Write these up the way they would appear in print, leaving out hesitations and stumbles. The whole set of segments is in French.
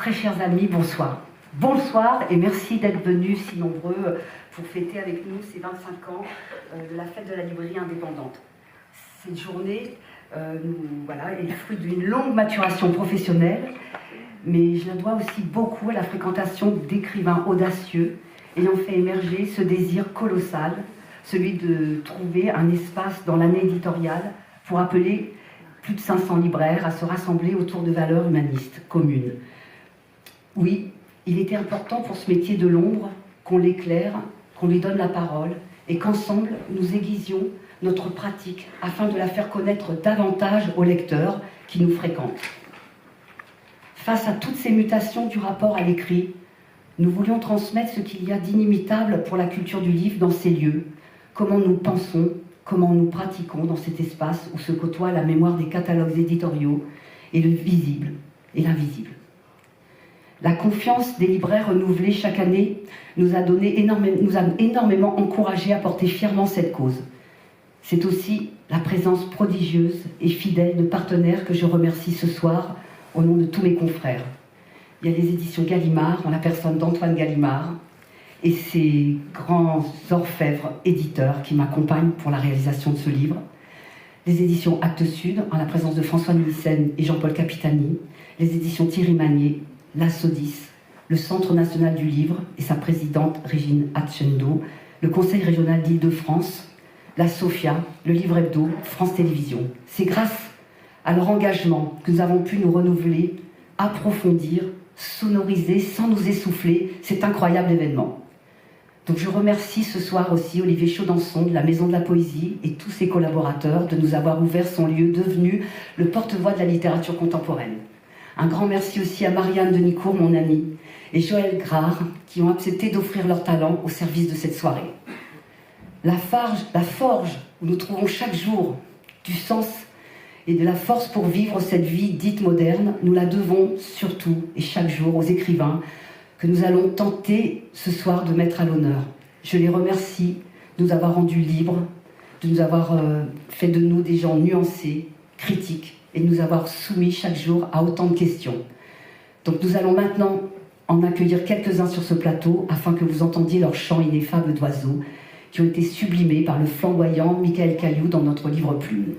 Très chers amis, bonsoir. Bonsoir et merci d'être venus si nombreux pour fêter avec nous ces 25 ans de la fête de la librairie indépendante. Cette journée est le fruit d'une longue maturation professionnelle, mais je la dois aussi beaucoup à la fréquentation d'écrivains audacieux ayant fait émerger ce désir colossal, celui de trouver un espace dans l'année éditoriale pour appeler plus de 500 libraires à se rassembler autour de valeurs humanistes communes. Oui, il était important pour ce métier de l'ombre qu'on l'éclaire, qu'on lui donne la parole et qu'ensemble nous aiguisions notre pratique afin de la faire connaître davantage aux lecteurs qui nous fréquentent. Face à toutes ces mutations du rapport à l'écrit, nous voulions transmettre ce qu'il y a d'inimitable pour la culture du livre dans ces lieux, comment nous pensons, comment nous pratiquons dans cet espace où se côtoie la mémoire des catalogues éditoriaux et le visible et l'invisible. La confiance des libraires renouvelée chaque année nous a énormément encouragés à porter fièrement cette cause. C'est aussi la présence prodigieuse et fidèle de partenaires que je remercie ce soir au nom de tous mes confrères. Il y a les éditions Gallimard, en la personne d'Antoine Gallimard, et ses grands orfèvres éditeurs qui m'accompagnent pour la réalisation de ce livre. Les éditions Actes Sud, en la présence de François Nielsen et Jean-Paul Capitani. Les éditions Thierry Magnier, la SODIS, le Centre national du livre et sa présidente Régine Hatchendo, le Conseil régional d'Île-de-France, la SOFIA, le Livre Hebdo, France Télévisions. C'est grâce à leur engagement que nous avons pu nous renouveler, approfondir, sonoriser sans nous essouffler cet incroyable événement. Donc je remercie ce soir aussi Olivier Chaudenson de la Maison de la Poésie et tous ses collaborateurs de nous avoir ouvert son lieu devenu le porte-voix de la littérature contemporaine. Un grand merci aussi à Marianne Denicourt, mon amie, et Joël Grard, qui ont accepté d'offrir leur talent au service de cette soirée. La forge où nous trouvons chaque jour du sens et de la force pour vivre cette vie dite moderne, nous la devons surtout et chaque jour aux écrivains que nous allons tenter ce soir de mettre à l'honneur. Je les remercie de nous avoir rendus libres, de nous avoir fait de nous des gens nuancés, critiques, et de nous avoir soumis chaque jour à autant de questions. Donc nous allons maintenant en accueillir quelques-uns sur ce plateau afin que vous entendiez leur chant ineffable d'oiseaux qui ont été sublimés par le flamboyant Michael Caillou dans notre livre Plume.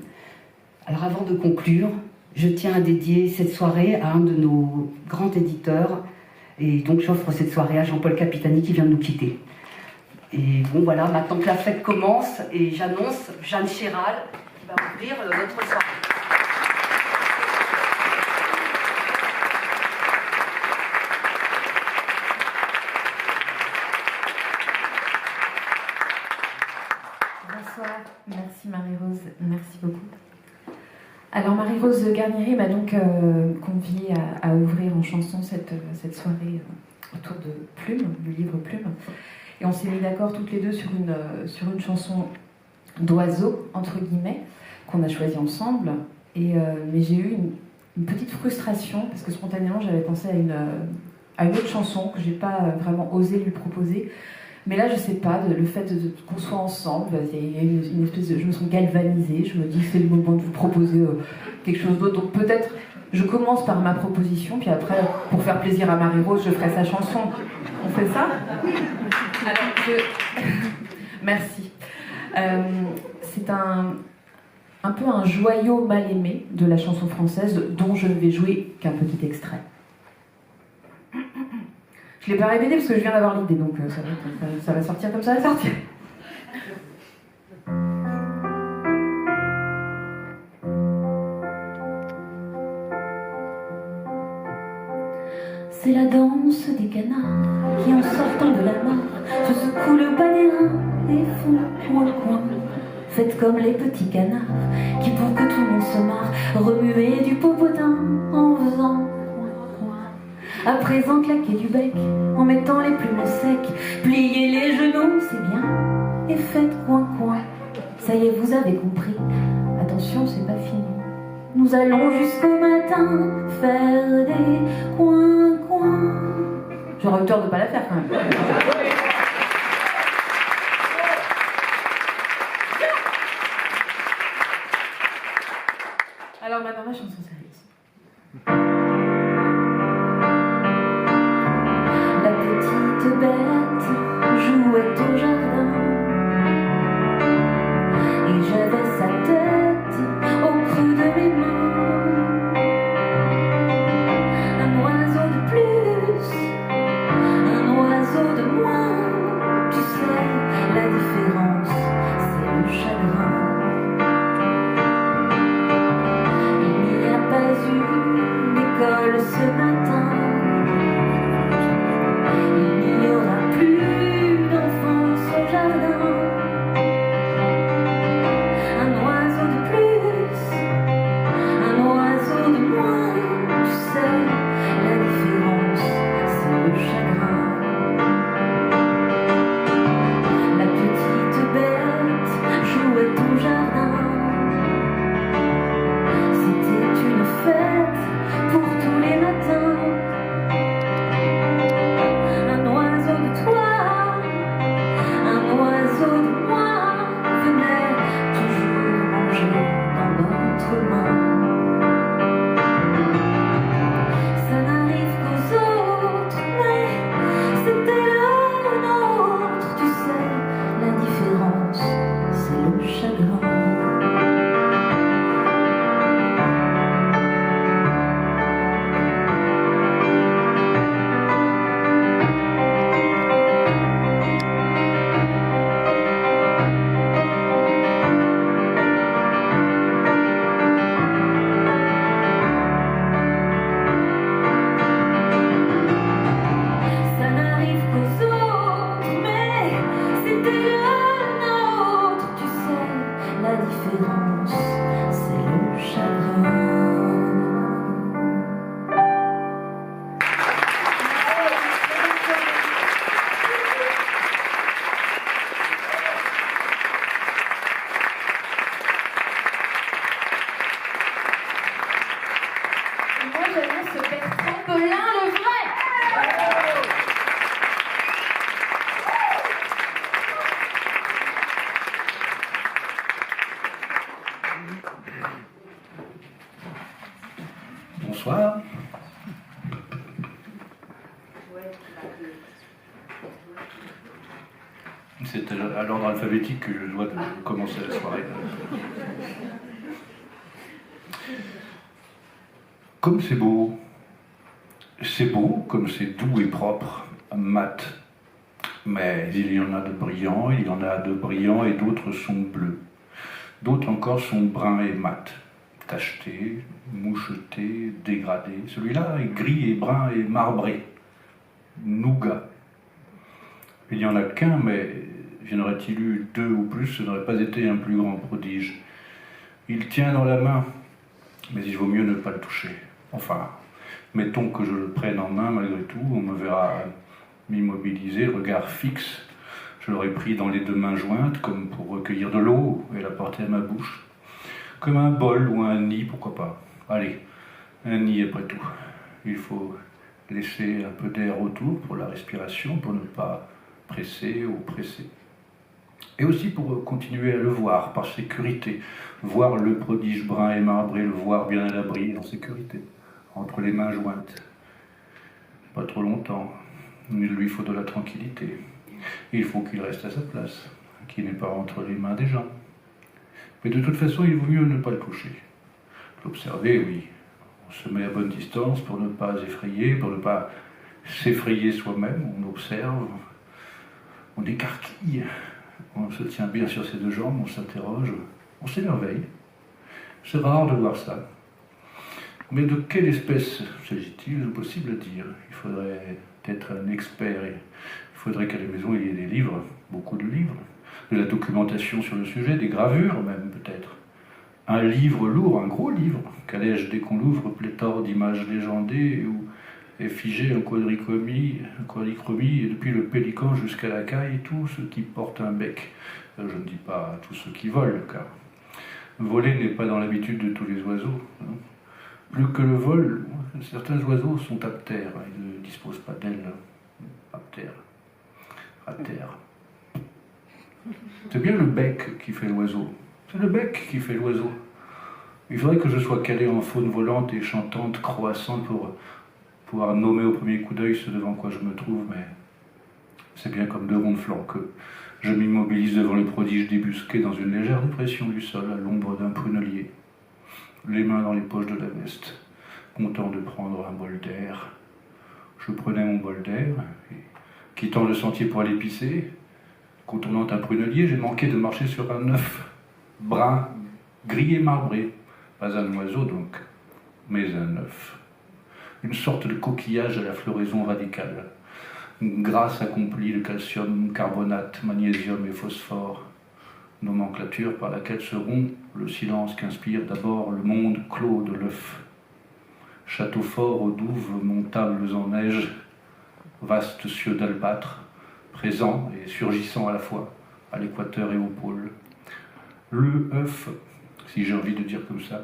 Alors avant de conclure, je tiens à dédier cette soirée à un de nos grands éditeurs et donc j'offre cette soirée à Jean-Paul Capitani qui vient de nous quitter. Et bon voilà, maintenant que la fête commence et j'annonce Jeanne Chéral qui va ouvrir notre soirée. Merci Marie-Rose, merci beaucoup. Alors Marie-Rose Garnieri m'a donc conviée à ouvrir en chanson cette soirée autour de Plume, du livre Plume. Et on s'est mis d'accord toutes les deux sur une chanson d'oiseau, entre guillemets, qu'on a choisie ensemble. Mais j'ai eu une petite frustration, parce que spontanément j'avais pensé à une autre chanson que j'ai pas vraiment osé lui proposer. Mais là, je sais pas, le fait qu'on soit ensemble, il y a une espèce de... Je me sens galvanisée, je me dis que c'est le moment de vous proposer quelque chose d'autre. Donc peut-être, je commence par ma proposition, puis après, pour faire plaisir à Marie-Rose, je ferai sa chanson. On fait ça ? Alors, merci. C'est un peu un joyau mal aimé de la chanson française, dont je ne vais jouer qu'un petit extrait. Je ne l'ai pas répété parce que je viens d'avoir l'idée, donc ça va sortir comme ça va sortir. C'est la danse des canards qui, en sortant de la mare, se secouent le bas des reins et font coin-coin. Faites comme les petits canards qui, pour que tout le monde se marre, remuaient du popotin en faisant à présent claquer du bec, en mettant les plumes au sec, pliez les genoux, c'est bien, et faites coin-coin. Ça y est, vous avez compris, attention, c'est pas fini. Nous allons jusqu'au matin faire des coin-coin. J'aurais eu tort de pas la faire quand même. Alors maintenant, ma chanson sérieuse. ce matin. Il n'y aura plus d'enfance au jardin. Un oiseau de plus, un oiseau de moins. Tu sais, la différence, c'est le chagrin. La petite bête jouait au jardin. C'était une fête pour tous les matins. Un oiseau de toi, un oiseau de moi venait toujours manger dans notre main. Ça n'arrive qu'aux autres, mais c'était le nôtre. Tu sais, la différence, c'est le chagrin. Ça n'arrive qu'aux autres, mais c'était le nôtre. Tu sais, la différence, c'est le chagrin. Moi, j'annonce Bertrand Belin, le vrai. Bonsoir. C'est à l'ordre alphabétique que je dois commencer la soirée. Comme c'est beau. C'est beau, comme c'est doux et propre, mat. Mais il y en a de brillants, il y en a de brillants et d'autres sont bleus. D'autres encore sont bruns et mat. Tachetés, mouchetés, dégradés. Celui-là est gris et brun et marbré. Nougat. Il n'y en a qu'un, mais j'en aurais-il eu deux ou plus, ce n'aurait pas été un plus grand prodige. Il tient dans la main, mais il vaut mieux ne pas le toucher. Enfin, mettons que je le prenne en main malgré tout, on me verra m'immobiliser, regard fixe. Je l'aurais pris dans les deux mains jointes, comme pour recueillir de l'eau et la porter à ma bouche. Comme un bol ou un nid, pourquoi pas. Allez, un nid après tout. Il faut laisser un peu d'air autour pour la respiration, pour ne pas presser ou oppresser. Et aussi pour continuer à le voir par sécurité. Voir le prodige brun et marbré, le voir bien à l'abri, en sécurité, entre les mains jointes. Pas trop longtemps. Il lui faut de la tranquillité. Il faut qu'il reste à sa place, qu'il n'est pas entre les mains des gens. Mais de toute façon, il vaut mieux ne pas le toucher. L'observer, oui. On se met à bonne distance pour ne pas effrayer, pour ne pas s'effrayer soi-même. On observe, on écarquille, on se tient bien sur ses deux jambes, on s'interroge, on s'émerveille. C'est rare de voir ça. Mais de quelle espèce s'agit-il? Impossible à dire. Il faudrait être un expert. Il faudrait qu'à la maison il y ait des livres, beaucoup de livres, de la documentation sur le sujet, des gravures même peut-être. Un livre lourd, un gros livre, qu'allège dès qu'on l'ouvre pléthore d'images légendées où est figé en quadrichromie, et depuis le pélican jusqu'à la caille, tout ce qui porte un bec. Je ne dis pas tous ceux qui volent, car voler n'est pas dans l'habitude de tous les oiseaux. Hein. Plus que le vol, certains oiseaux sont aptères, ils ne disposent pas d'ailes. Aptères, à terre. C'est bien le bec qui fait l'oiseau. C'est le bec qui fait l'oiseau. Il faudrait que je sois calé en faune volante et chantante, croissante pour pouvoir nommer au premier coup d'œil ce devant quoi je me trouve, mais c'est bien comme de ronds flancs que je m'immobilise devant le prodige débusqué dans une légère dépression du sol à l'ombre d'un prunelier, les mains dans les poches de la veste, content de prendre un bol d'air. Je prenais mon bol d'air et, quittant le sentier pour aller pisser, contournant un prunelier, j'ai manqué de marcher sur un œuf brun, gris et marbré. Pas un oiseau donc, mais un œuf. une sorte de coquillage à la floraison radicale. Une grâce accomplie de calcium, carbonate, magnésium et phosphore. Nomenclature par laquelle se rompt le silence qu'inspire d'abord le monde clos de l'œuf. Château fort aux douves montables en neige, vastes cieux d'albâtre, présents et surgissant à la fois, à l'équateur et au pôle. Le œuf, si j'ai envie de dire comme ça,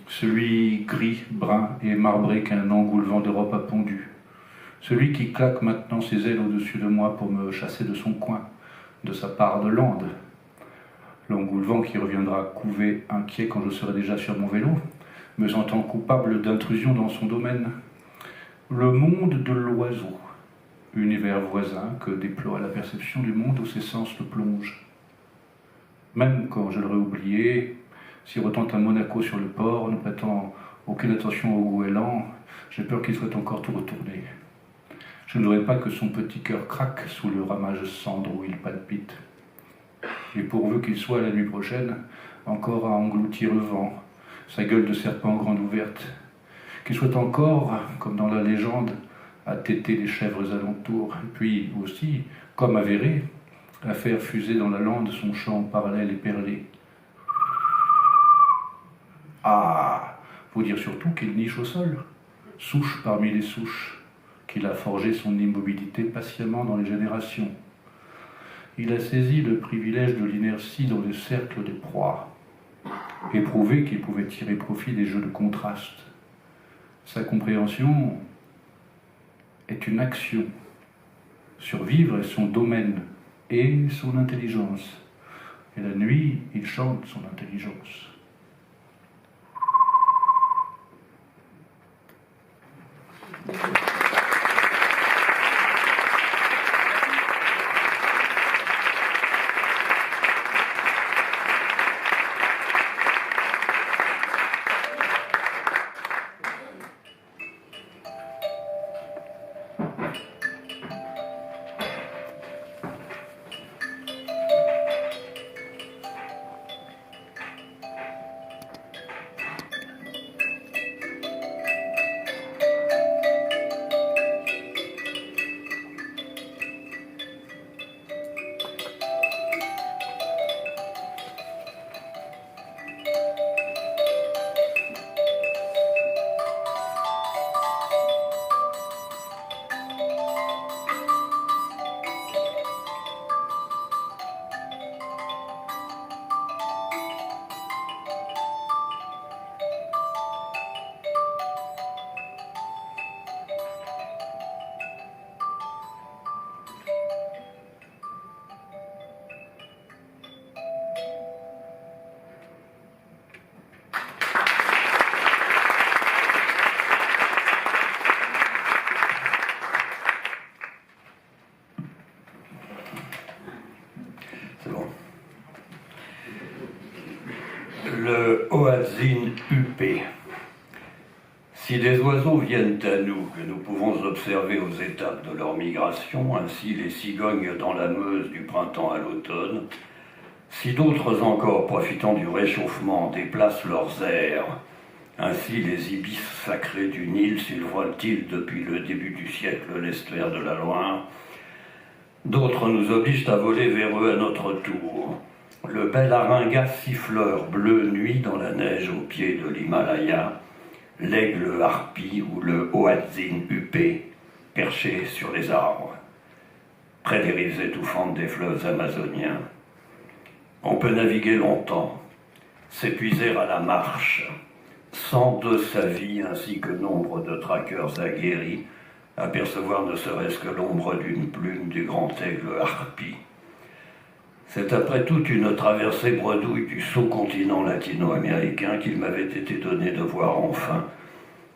celui gris, brun et marbré qu'un engoulevent d'Europe a pondu, celui qui claque maintenant ses ailes au-dessus de moi pour me chasser de son coin, de sa part de lande, l'engoulevent qui reviendra couver inquiet quand je serai déjà sur mon vélo, me sentant coupable d'intrusion dans son domaine. Le monde de l'oiseau, univers voisin que déploie la perception du monde où ses sens le plongent. Même quand je l'aurai oublié, sirotant un Monaco sur le port, ne prêtant aucune attention au goéland, j'ai peur qu'il soit encore tout retourné. Je ne voudrais pas que son petit cœur craque sous le ramage cendre où il palpite. Et pourvu qu'il soit la nuit prochaine, encore à engloutir le vent, sa gueule de serpent grande ouverte, qu'il soit encore, comme dans la légende, à téter les chèvres alentours, et puis aussi, comme avéré, à faire fuser dans la lande son chant parallèle et perlé. Ah, faut dire surtout qu'il niche au sol, souche parmi les souches, qu'il a forgé son immobilité patiemment dans les générations. Il a saisi le privilège de l'inertie dans le cercle des proies, éprouvé qu'il pouvait tirer profit des jeux de contraste. Sa compréhension est une action. Survivre est son domaine et son intelligence. Et la nuit, il chante son intelligence. Le Hoatzin huppé. Si des oiseaux viennent à nous, que nous pouvons observer aux étapes de leur migration, ainsi les cigognes dans la Meuse du printemps à l'automne, si d'autres encore, profitant du réchauffement, déplacent leurs airs, ainsi les ibis sacrés du Nil survolent-ils depuis le début du siècle l'estuaire de la Loire, d'autres nous obligent à voler vers eux à notre tour. Le bel aringa siffleur bleu nuit dans la neige au pied de l'Himalaya, l'aigle harpie ou le Hoatzin huppé, perché sur les arbres, près des rives étouffantes des fleuves amazoniens. On peut naviguer longtemps, s'épuiser à la marche, sans de sa vie ainsi que nombre de traqueurs aguerris, apercevoir ne serait-ce que l'ombre d'une plume du grand aigle harpie. C'est après toute une traversée bredouille du sous-continent latino-américain qu'il m'avait été donné de voir enfin,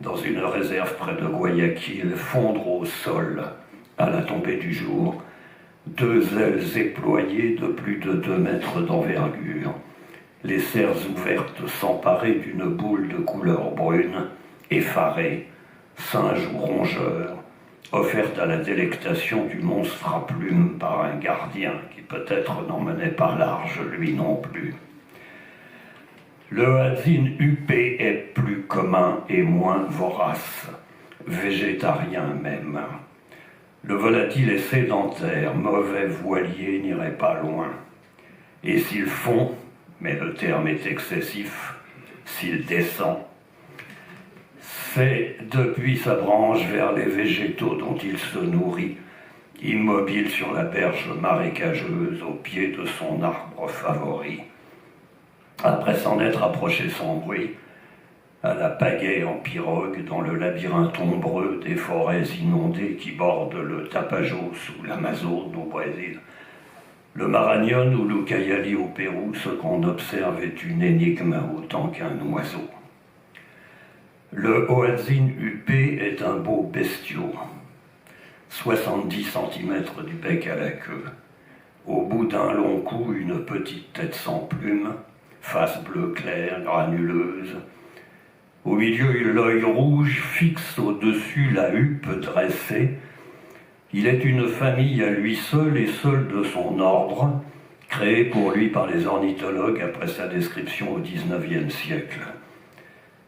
dans une réserve près de Guayaquil, fondre au sol, à la tombée du jour, deux ailes éployées de plus de 2 mètres d'envergure, les serres ouvertes s'emparer d'une boule de couleur brune, effarée, singe ou rongeur, offerte à la délectation du monstre à plumes par un gardien qui peut-être n'en menait pas large lui non plus. Le Hadzin huppé est plus commun et moins vorace, végétarien même. Le volatile est sédentaire, mauvais voilier n'irait pas loin. Et s'il fond, mais le terme est excessif, s'il descend, c'est depuis sa branche vers les végétaux dont il se nourrit, immobile sur la berge marécageuse au pied de son arbre favori. Après s'en être approché sans bruit, à la pagaie en pirogue dans le labyrinthe ombreux des forêts inondées qui bordent le Tapajos ou l'Amazone au Brésil, le Marañón ou l'Ucayali au Pérou, ce qu'on observe est une énigme autant qu'un oiseau. Le Hoatzin huppé est un beau bestiau, 70 cm du bec à la queue, au bout d'un long cou une petite tête sans plume, face bleu clair, granuleuse. Au milieu, l'œil rouge fixe au-dessus la huppe dressée. Il est une famille à lui seul et seul de son ordre, créée pour lui par les ornithologues après sa description au XIXe siècle.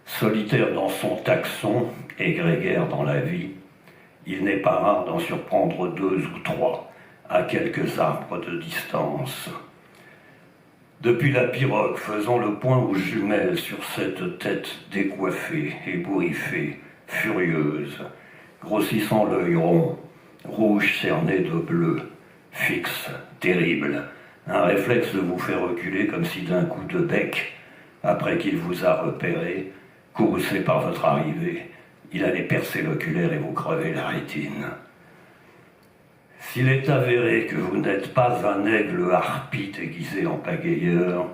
Solitaire dans son taxon et grégaire dans la vie, il n'est pas rare d'en surprendre 2 ou 3 à quelques arbres de distance. Depuis la pirogue, faisant le point aux jumelles sur cette tête décoiffée, ébouriffée, furieuse, grossissant l'œil rond, rouge cerné de bleu, fixe, terrible, un réflexe de vous faire reculer comme si d'un coup de bec, après qu'il vous a repéré, courroucé par votre arrivée, il allait percer l'oculaire et vous crever la rétine. S'il est avéré que vous n'êtes pas un aigle harpie déguisé en pagayeur,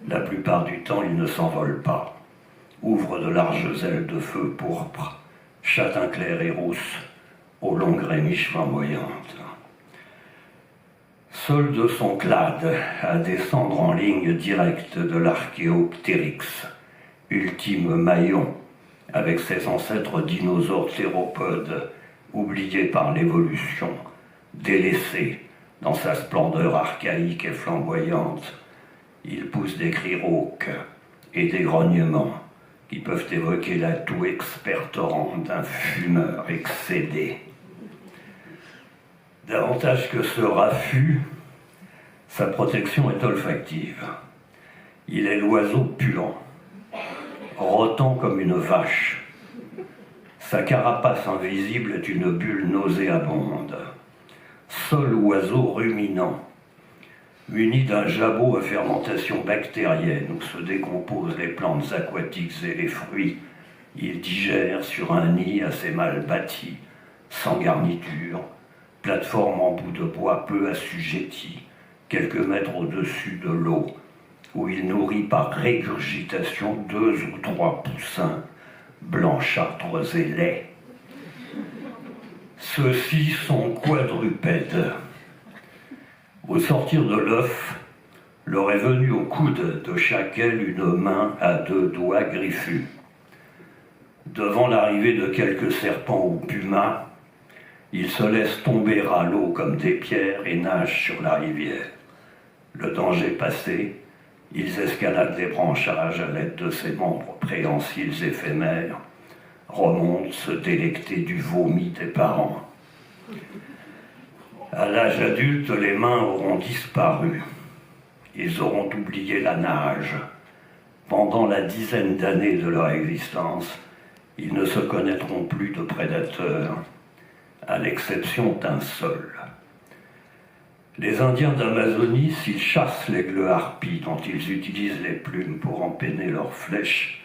la plupart du temps il ne s'envole pas, ouvre de larges ailes de feu pourpre, châtain clair et rousse, aux longues rémiches flamboyantes. Seul de son clade à descendre en ligne directe de l'Archéoptérix, ultime maillon, avec ses ancêtres dinosaures théropodes, oubliés par l'évolution, délaissé dans sa splendeur archaïque et flamboyante, il pousse des cris rauques et des grognements qui peuvent évoquer la toux expertorante d'un fumeur excédé. Davantage que ce raffut, sa protection est olfactive. Il est l'oiseau puant, rotant comme une vache. Sa carapace invisible est une bulle nauséabonde. Seul oiseau ruminant, muni d'un jabot à fermentation bactérienne où se décomposent les plantes aquatiques et les fruits, il digère sur un nid assez mal bâti, sans garniture, plateforme en bout de bois peu assujettie, quelques mètres au-dessus de l'eau, où il nourrit par régurgitation 2 ou 3 poussins, blanchâtres et laids. Ceux-ci sont quadrupèdes. Au sortir de l'œuf, leur est venue au coude de chaque aile une main à 2 doigts griffus. Devant l'arrivée de quelques serpents ou pumas, ils se laissent tomber à l'eau comme des pierres et nagent sur la rivière. Le danger passé, ils escaladent les branchages à l'aide de ces membres préhensiles éphémères, remontent se délecter du vomi des parents. À l'âge adulte, les mains auront disparu. Ils auront oublié la nage. Pendant la dizaine d'années de leur existence, ils ne se connaîtront plus de prédateurs, à l'exception d'un seul. Les Indiens d'Amazonie, s'ils chassent l'aigle harpie dont ils utilisent les plumes pour empenner leurs flèches,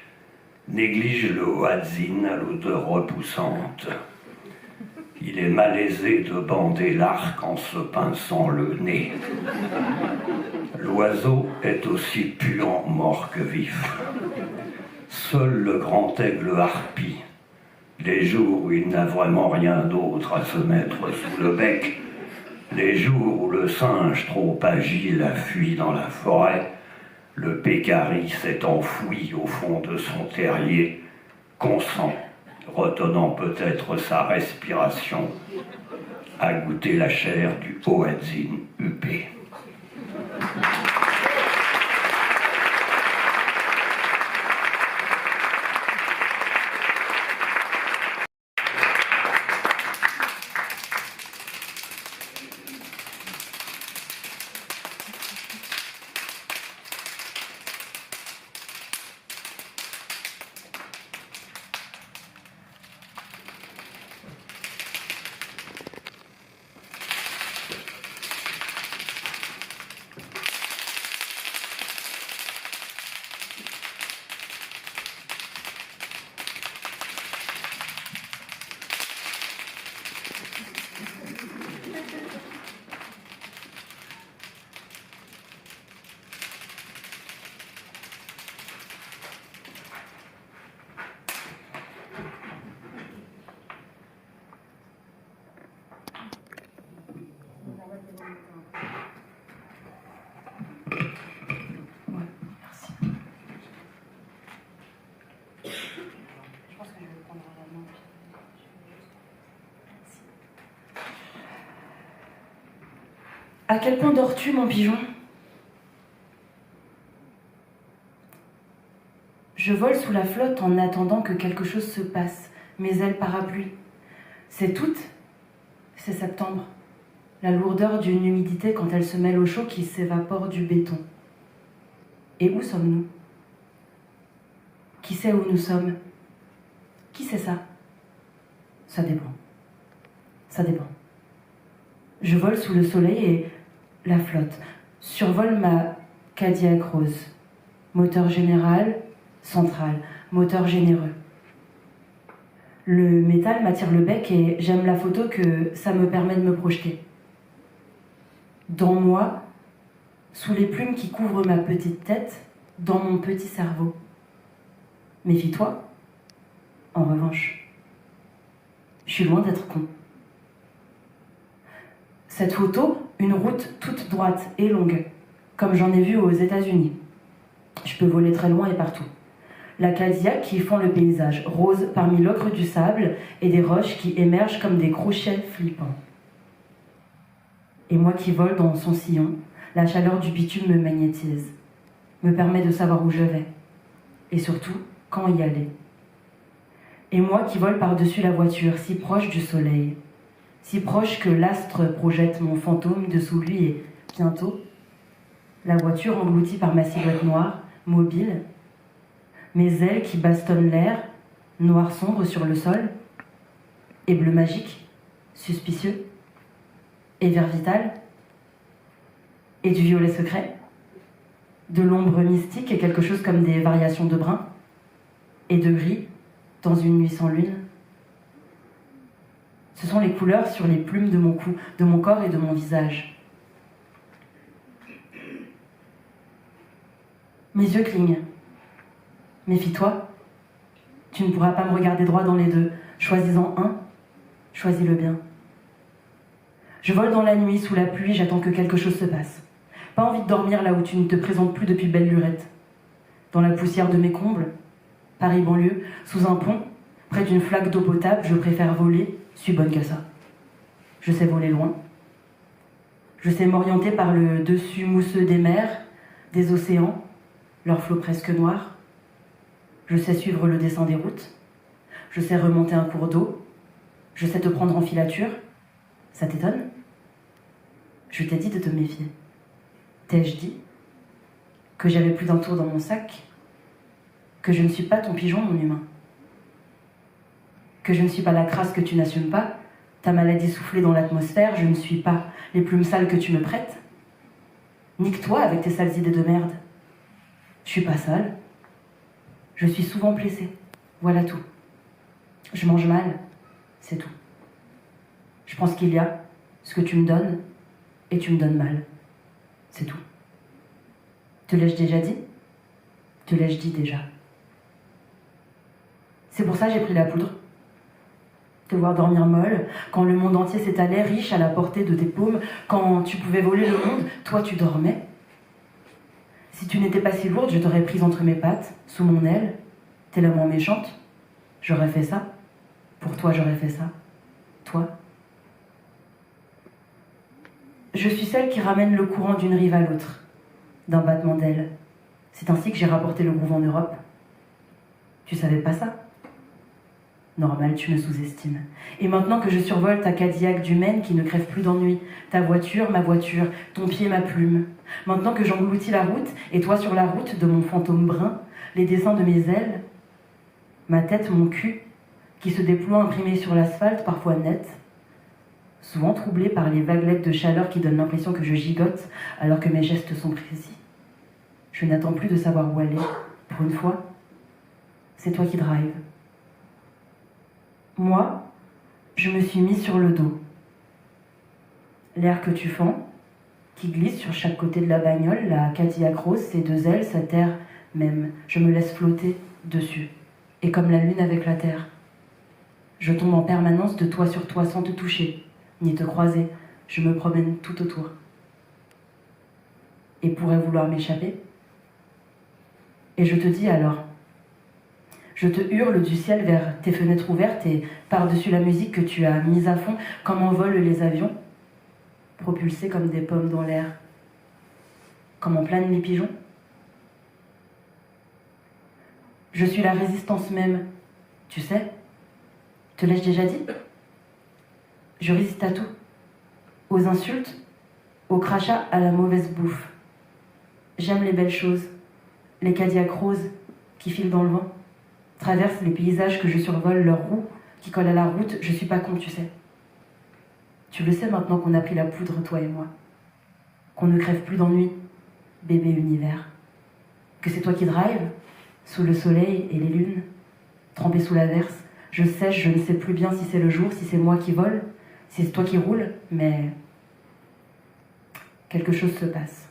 négligent le hoatzin à l'odeur repoussante. Il est malaisé de bander l'arc en se pinçant le nez. L'oiseau est aussi puant mort que vif. Seul le grand aigle harpie, les jours où il n'a vraiment rien d'autre à se mettre sous le bec, les jours où le singe trop agile a fui dans la forêt, le pécari s'est enfoui au fond de son terrier, consent, retenant peut-être sa respiration, à goûter la chair du hoatzin huppé. À quel point dors-tu, mon pigeon? Je vole sous la flotte en attendant que quelque chose se passe, mes ailes parapluies. C'est août, c'est septembre. La lourdeur d'une humidité quand elle se mêle au chaud qui s'évapore du béton. Et où sommes-nous? Qui sait où nous sommes? Qui sait ça? Ça dépend. Ça dépend. Je vole sous le soleil et la flotte survole ma Cadillac rose. Moteur général, central, moteur généreux. Le métal m'attire le bec et j'aime la photo que ça me permet de me projeter. Dans moi, sous les plumes qui couvrent ma petite tête, dans mon petit cerveau. Méfie-toi, en revanche. Je suis loin d'être con. Cette photo, une route toute droite et longue, comme j'en ai vu aux États-Unis. Je peux voler très loin et partout. La Cadillac qui fend le paysage, rose parmi l'ocre du sable et des roches qui émergent comme des crochets flippants. Et moi qui vole dans son sillon, la chaleur du bitume me magnétise, me permet de savoir où je vais, et surtout, quand y aller. Et moi qui vole par-dessus la voiture, si proche du soleil, si proche que l'astre projette mon fantôme dessous lui, et bientôt, la voiture engloutie par ma silhouette noire, mobile, mes ailes qui bastonnent l'air, noir sombre sur le sol, et bleu magique, suspicieux, et vert vital, et du violet secret, de l'ombre mystique et quelque chose comme des variations de brun, et de gris dans une nuit sans lune. Ce sont les couleurs sur les plumes de mon cou, de mon corps et de mon visage. Mes yeux clignent. Méfie-toi, tu ne pourras pas me regarder droit dans les deux. Choisis-en un, choisis le bien. Je vole dans la nuit, sous la pluie, j'attends que quelque chose se passe. Pas envie de dormir là où tu ne te présentes plus depuis belle lurette. Dans la poussière de mes combles, Paris banlieue, sous un pont, près d'une flaque d'eau potable, je préfère voler, suis bonne que ça. Je sais voler loin. Je sais m'orienter par le dessus mousseux des mers, des océans, leurs flots presque noirs. Je sais suivre le dessin des routes. Je sais remonter un cours d'eau. Je sais te prendre en filature. Ça t'étonne? Je t'ai dit de te méfier. T'ai-je dit que j'avais plus d'un tour dans mon sac? Que je ne suis pas ton pigeon, mon humain? Que je ne suis pas la crasse que tu n'assumes pas? Ta maladie soufflée dans l'atmosphère, je ne suis pas les plumes sales que tu me prêtes? Nique-toi avec tes sales idées de merde. Je suis pas sale. Je suis souvent blessée. Voilà tout. Je mange mal. C'est tout. Je pense qu'il y a ce que tu me donnes et tu me donnes mal. C'est tout. Te l'ai-je déjà dit? Te l'ai-je dit déjà? C'est pour ça que j'ai pris la poudre. Te voir dormir molle, quand le monde entier s'étalait riche à la portée de tes paumes, quand tu pouvais voler le monde, toi tu dormais. Si tu n'étais pas si lourde, je t'aurais prise entre mes pattes, sous mon aile. T'es l'amour méchante. J'aurais fait ça. Pour toi, j'aurais fait ça. Toi. Je suis celle qui ramène le courant d'une rive à l'autre, d'un battement d'aile. C'est ainsi que j'ai rapporté le groove en Europe. Tu savais pas ça? Normal, tu me sous-estimes. Et maintenant que je survole ta Cadillac du Maine qui ne crève plus d'ennui, ta voiture, ma voiture, ton pied, ma plume. Maintenant que j'engloutis la route, et toi sur la route de mon fantôme brun, les dessins de mes ailes, ma tête, mon cul, qui se déploie imprimé sur l'asphalte, parfois net, souvent troublé par les vaguelettes de chaleur qui donnent l'impression que je gigote alors que mes gestes sont précis. Je n'attends plus de savoir où aller. Pour une fois, c'est toi qui drive. Moi, je me suis mis sur le dos. L'air que tu fends, qui glisse sur chaque côté de la bagnole, la Cadillac rose, ses deux ailes, sa terre même. Je me laisse flotter dessus. Et comme la lune avec la terre. Je tombe en permanence de toi sur toi sans te toucher, ni te croiser. Je me promène tout autour. Et pourrais vouloir m'échapper. Et je te dis alors, je te hurle du ciel vers tes fenêtres ouvertes et par-dessus la musique que tu as mise à fond, comme envolent les avions. propulsés comme des pommes dans l'air, comme en plein mes pigeons. Je suis la résistance même, tu sais. Te l'ai-je déjà dit? Je résiste à tout. Aux insultes, aux crachats, à la mauvaise bouffe. J'aime les belles choses, les Cadillacs roses qui filent dans le vent, traversent les paysages que je survole, leurs roues qui collent à la route. Je suis pas con, tu sais. Tu le sais maintenant qu'on a pris la poudre, toi et moi. Qu'on ne crève plus d'ennui, bébé univers. Que c'est toi qui drive, sous le soleil et les lunes, trempé sous l'averse. Je sèche, je ne sais plus bien si c'est le jour, si c'est moi qui vole, si c'est toi qui roule, mais quelque chose se passe.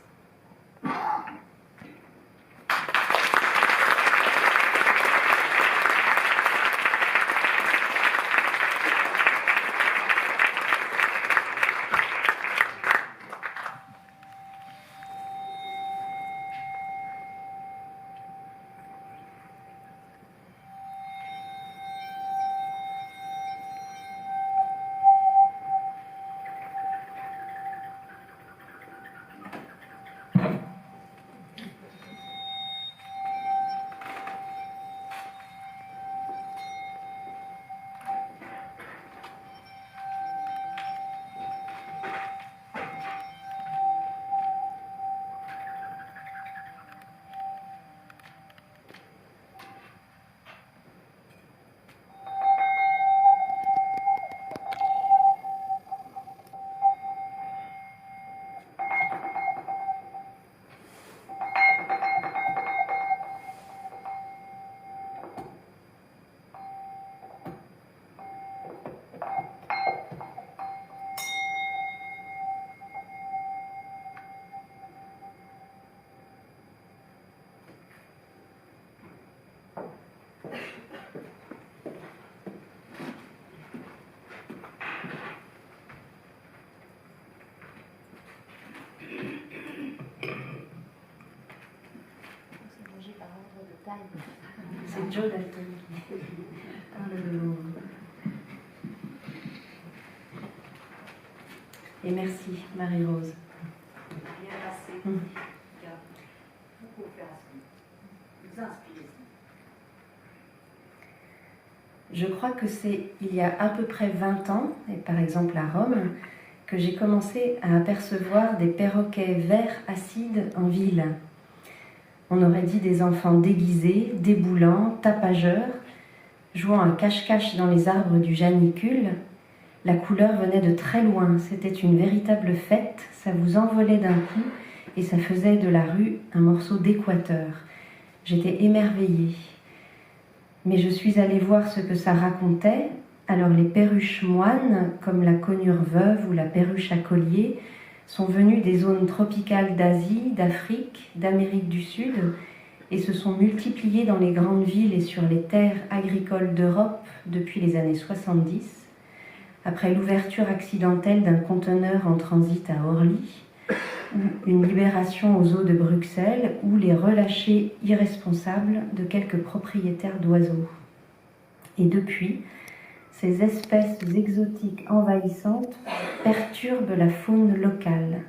C'est Joe Dalton qui parle de l'eau. Et merci, Marie-Rose. Bien passé. Il y a beaucoup à faire. Vous inspirez. Je crois que c'est il y a à peu près 20 ans, et par exemple à Rome, que j'ai commencé à apercevoir des perroquets verts acides en ville. On aurait dit des enfants déguisés, déboulants, tapageurs, jouant à cache-cache dans les arbres du Janicule. La couleur venait de très loin, c'était une véritable fête, ça vous envolait d'un coup et ça faisait de la rue un morceau d'équateur. J'étais émerveillée. Mais je suis allée voir ce que ça racontait. Alors les perruches moines, comme la conure veuve ou la perruche à collier, sont venues des zones tropicales d'Asie, d'Afrique, d'Amérique du Sud et se sont multipliées dans les grandes villes et sur les terres agricoles d'Europe depuis les années 70, après l'ouverture accidentelle d'un conteneur en transit à Orly, ou une libération aux eaux de Bruxelles, ou les relâchés irresponsables de quelques propriétaires d'oiseaux. Et depuis, ces espèces exotiques envahissantes perturbent la faune locale.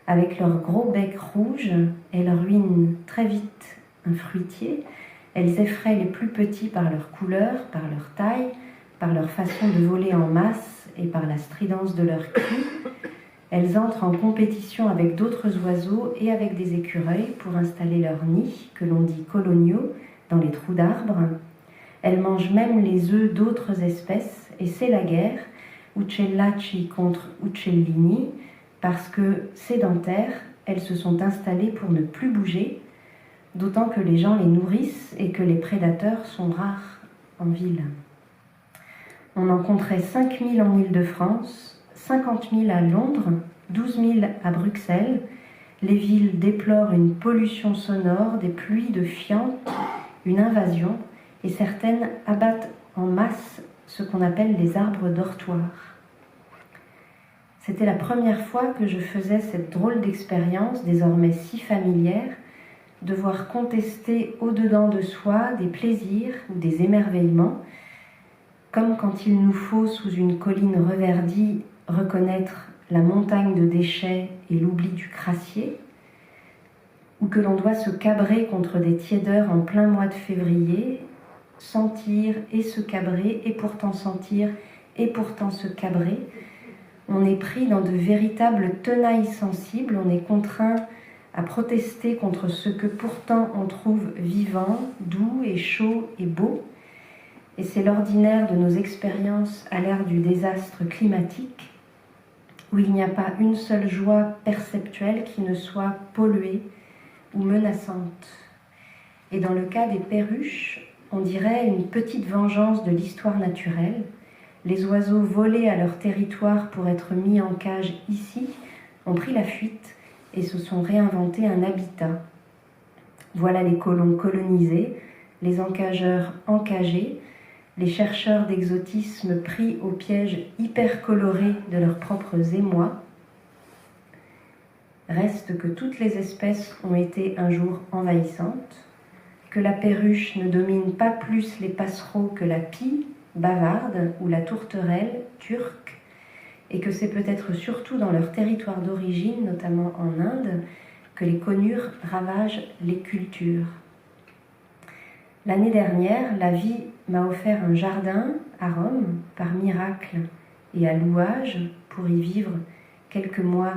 Avec leurs gros becs rouges, elles ruinent très vite un fruitier. Elles effraient les plus petits par leur couleur, par leur taille, par leur façon de voler en masse et par la stridence de leur cri. Elles entrent en compétition avec d'autres oiseaux et avec des écureuils pour installer leurs nids, que l'on dit coloniaux, dans les trous d'arbres. Elles mangent même les œufs d'autres espèces, et c'est la guerre, Uccellaci contre Uccellini, parce que sédentaires, elles se sont installées pour ne plus bouger, d'autant que les gens les nourrissent et que les prédateurs sont rares en ville. On en compterait 5 000 en Île-de-France, 50 000 à Londres, 12 000 à Bruxelles. Les villes déplorent une pollution sonore, des pluies de fientes, une invasion, et certaines abattent en masse ce qu'on appelle les arbres dortoirs. C'était la première fois que je faisais cette drôle d'expérience, désormais si familière, de voir contester au-dedans de soi des plaisirs ou des émerveillements, comme quand il nous faut, sous une colline reverdie, reconnaître la montagne de déchets et l'oubli du crassier, ou que l'on doit se cabrer contre des tiédeurs en plein mois de février, sentir et se cabrer, et pourtant sentir et pourtant se cabrer. On est pris dans de véritables tenailles sensibles, on est contraint à protester contre ce que pourtant on trouve vivant, doux et chaud et beau. Et c'est l'ordinaire de nos expériences à l'ère du désastre climatique, où il n'y a pas une seule joie perceptuelle qui ne soit polluée ou menaçante. Et dans le cas des perruches, on dirait une petite vengeance de l'histoire naturelle. Les oiseaux volés à leur territoire pour être mis en cage ici ont pris la fuite et se sont réinventés un habitat. Voilà les colons colonisés, les encageurs encagés, les chercheurs d'exotisme pris au piège hyper coloré de leurs propres émois. Reste que toutes les espèces ont été un jour envahissantes, que la perruche ne domine pas plus les passereaux que la pie bavarde ou la tourterelle turque, et que c'est peut-être surtout dans leur territoire d'origine, notamment en Inde, que les conures ravagent les cultures. L'année dernière, la vie m'a offert un jardin à Rome, par miracle et à louage, pour y vivre quelques mois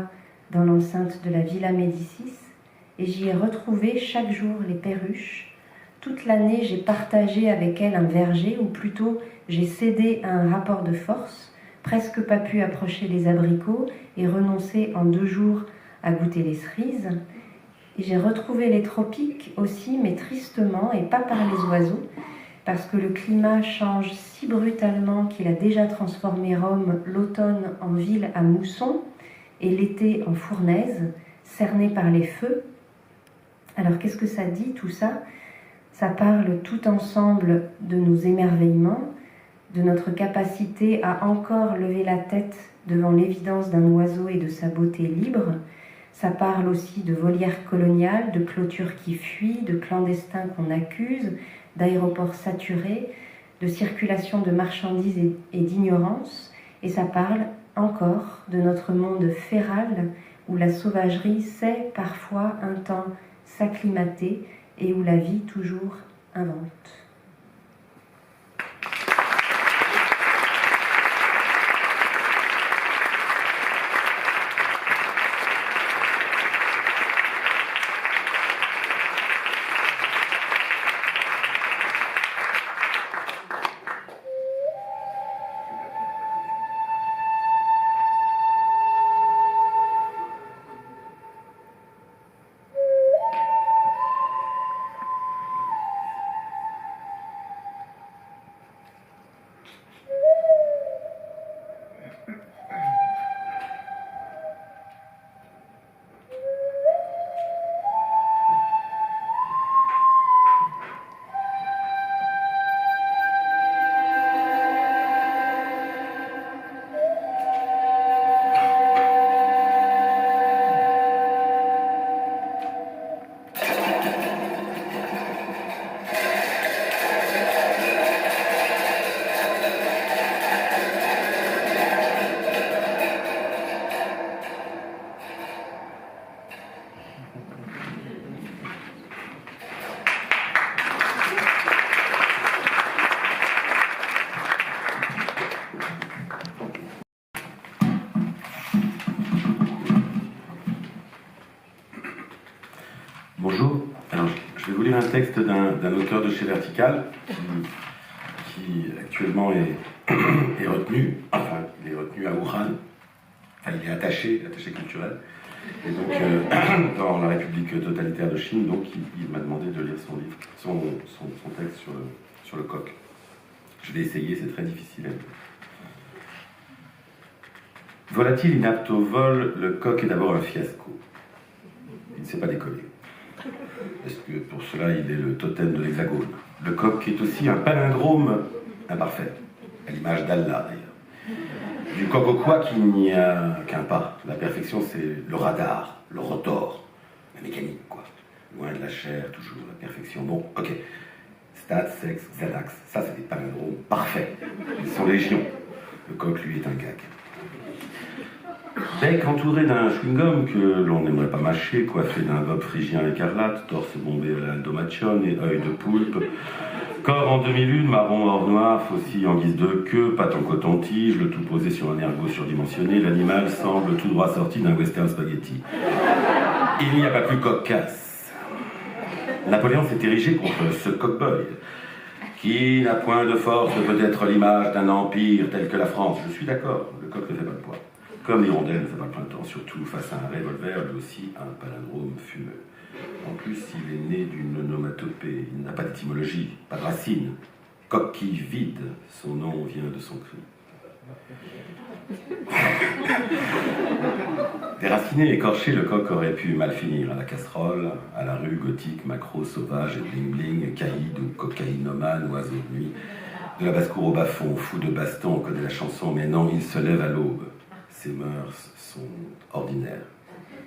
dans l'enceinte de la Villa Médicis, et j'y ai retrouvé chaque jour les perruches. Toute l'année, j'ai partagé avec elles un verger, ou plutôt j'ai cédé à un rapport de force, presque pas pu approcher les abricots et renoncer en 2 jours à goûter les cerises. Et j'ai retrouvé les tropiques aussi, mais tristement, et pas par les oiseaux, parce que le climat change si brutalement qu'il a déjà transformé Rome l'automne en ville à mousson et l'été en fournaise, cernée par les feux. Alors qu'est-ce que ça dit tout ça ? Ça parle tout ensemble de nos émerveillements, de notre capacité à encore lever la tête devant l'évidence d'un oiseau et de sa beauté libre. Ça parle aussi de volières coloniales, de clôtures qui fuient, de clandestins qu'on accuse, d'aéroports saturés, de circulation de marchandises et d'ignorance. Et ça parle encore de notre monde féral où la sauvagerie sait parfois un temps s'acclimater et où la vie toujours invente. Bonjour. Alors, je vais vous lire un texte d'un auteur de chez Vertical qui actuellement est retenu, enfin, il est retenu à Wuhan, enfin, il est attaché culturel, et donc dans la République totalitaire de Chine, donc il m'a demandé de lire son livre, son texte sur le coq. Je vais essayer, c'est très difficile à lire. Volatile, inapte au vol, le coq est d'abord un fiasco. Il ne sait pas décoller. Parce que pour cela, il est le totem de l'hexagone. Le coq est aussi un palindrome imparfait, à l'image d'Allah d'ailleurs. Du coq au couac, il n'y a qu'un pas. La perfection, c'est le radar, le rotor, la mécanique, quoi. Loin de la chair, toujours la perfection. Bon, ok. Stade, sexe, Xanax, ça c'est des palindromes parfaits. Ils sont légion. Le coq, lui, est un gag. Bec entouré d'un chewing-gum que l'on n'aimerait pas mâcher, coiffé d'un bob phrygien écarlate, torse bombé à la Aldo Macione et œil de poulpe, corps en demi-lune, marron or noir, faucille en guise de queue, patte en coton-tige, le tout posé sur un ergot surdimensionné, l'animal semble tout droit sorti d'un western spaghetti. Il n'y a pas plus cocasse. Napoléon s'est érigé contre ce cock-boy, qui n'a point de force de peut-être l'image d'un empire tel que la France. Je suis d'accord, le coq ne fait pas le poids. Comme l'hirondelle ne fait pas le printemps, surtout face à un revolver, lui aussi un palindrome fumeux. En plus, il est né d'une onomatopée, il n'a pas d'étymologie, pas de racine. Coquille vide, son nom vient de son cri. Déraciné, écorché, le coq aurait pu mal finir à la casserole, à la rue gothique, macro, sauvage et bling-bling, caïd ou cocaïnomane, oiseau de nuit. De la basse-cour au bas-fond, fou de baston, on connaît la chanson, mais non, il se lève à l'aube. Ses mœurs sont ordinaires.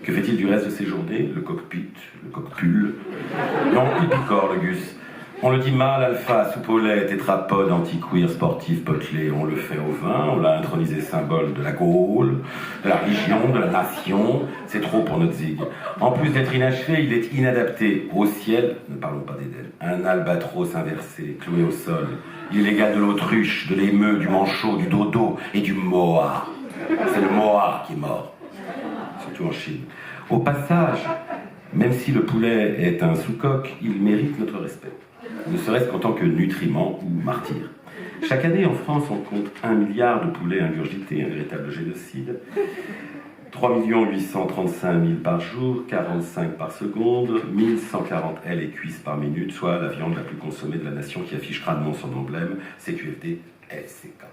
Que fait-il du reste de ses journées? Le cockpit, le cockpule? Non, il picore, le gus. On le dit mal, alpha, soupe au lait, tétrapode, anti-queer, sportif, potelé. On le fait au vin, on l'a intronisé symbole de la Gaule, de la religion, de la nation. C'est trop pour notre zig. En plus d'être inachevé, il est inadapté. Au ciel, ne parlons pas d'Éden, un albatros inversé, cloué au sol. Il est l'égal de l'autruche, de l'émeu, du manchot, du dodo et du moa. C'est le moa qui est mort, surtout en Chine. Au passage, même si le poulet est un sous-coq, il mérite notre respect, ne serait-ce qu'en tant que nutriment ou martyr. Chaque année, en France, on compte 1 milliard de poulets ingurgités, un véritable génocide. 3 835 000 par jour, 45 par seconde, 1140 ailes et cuisses par minute, soit la viande la plus consommée de la nation qui affiche crânement son emblème, CQFD, LCK.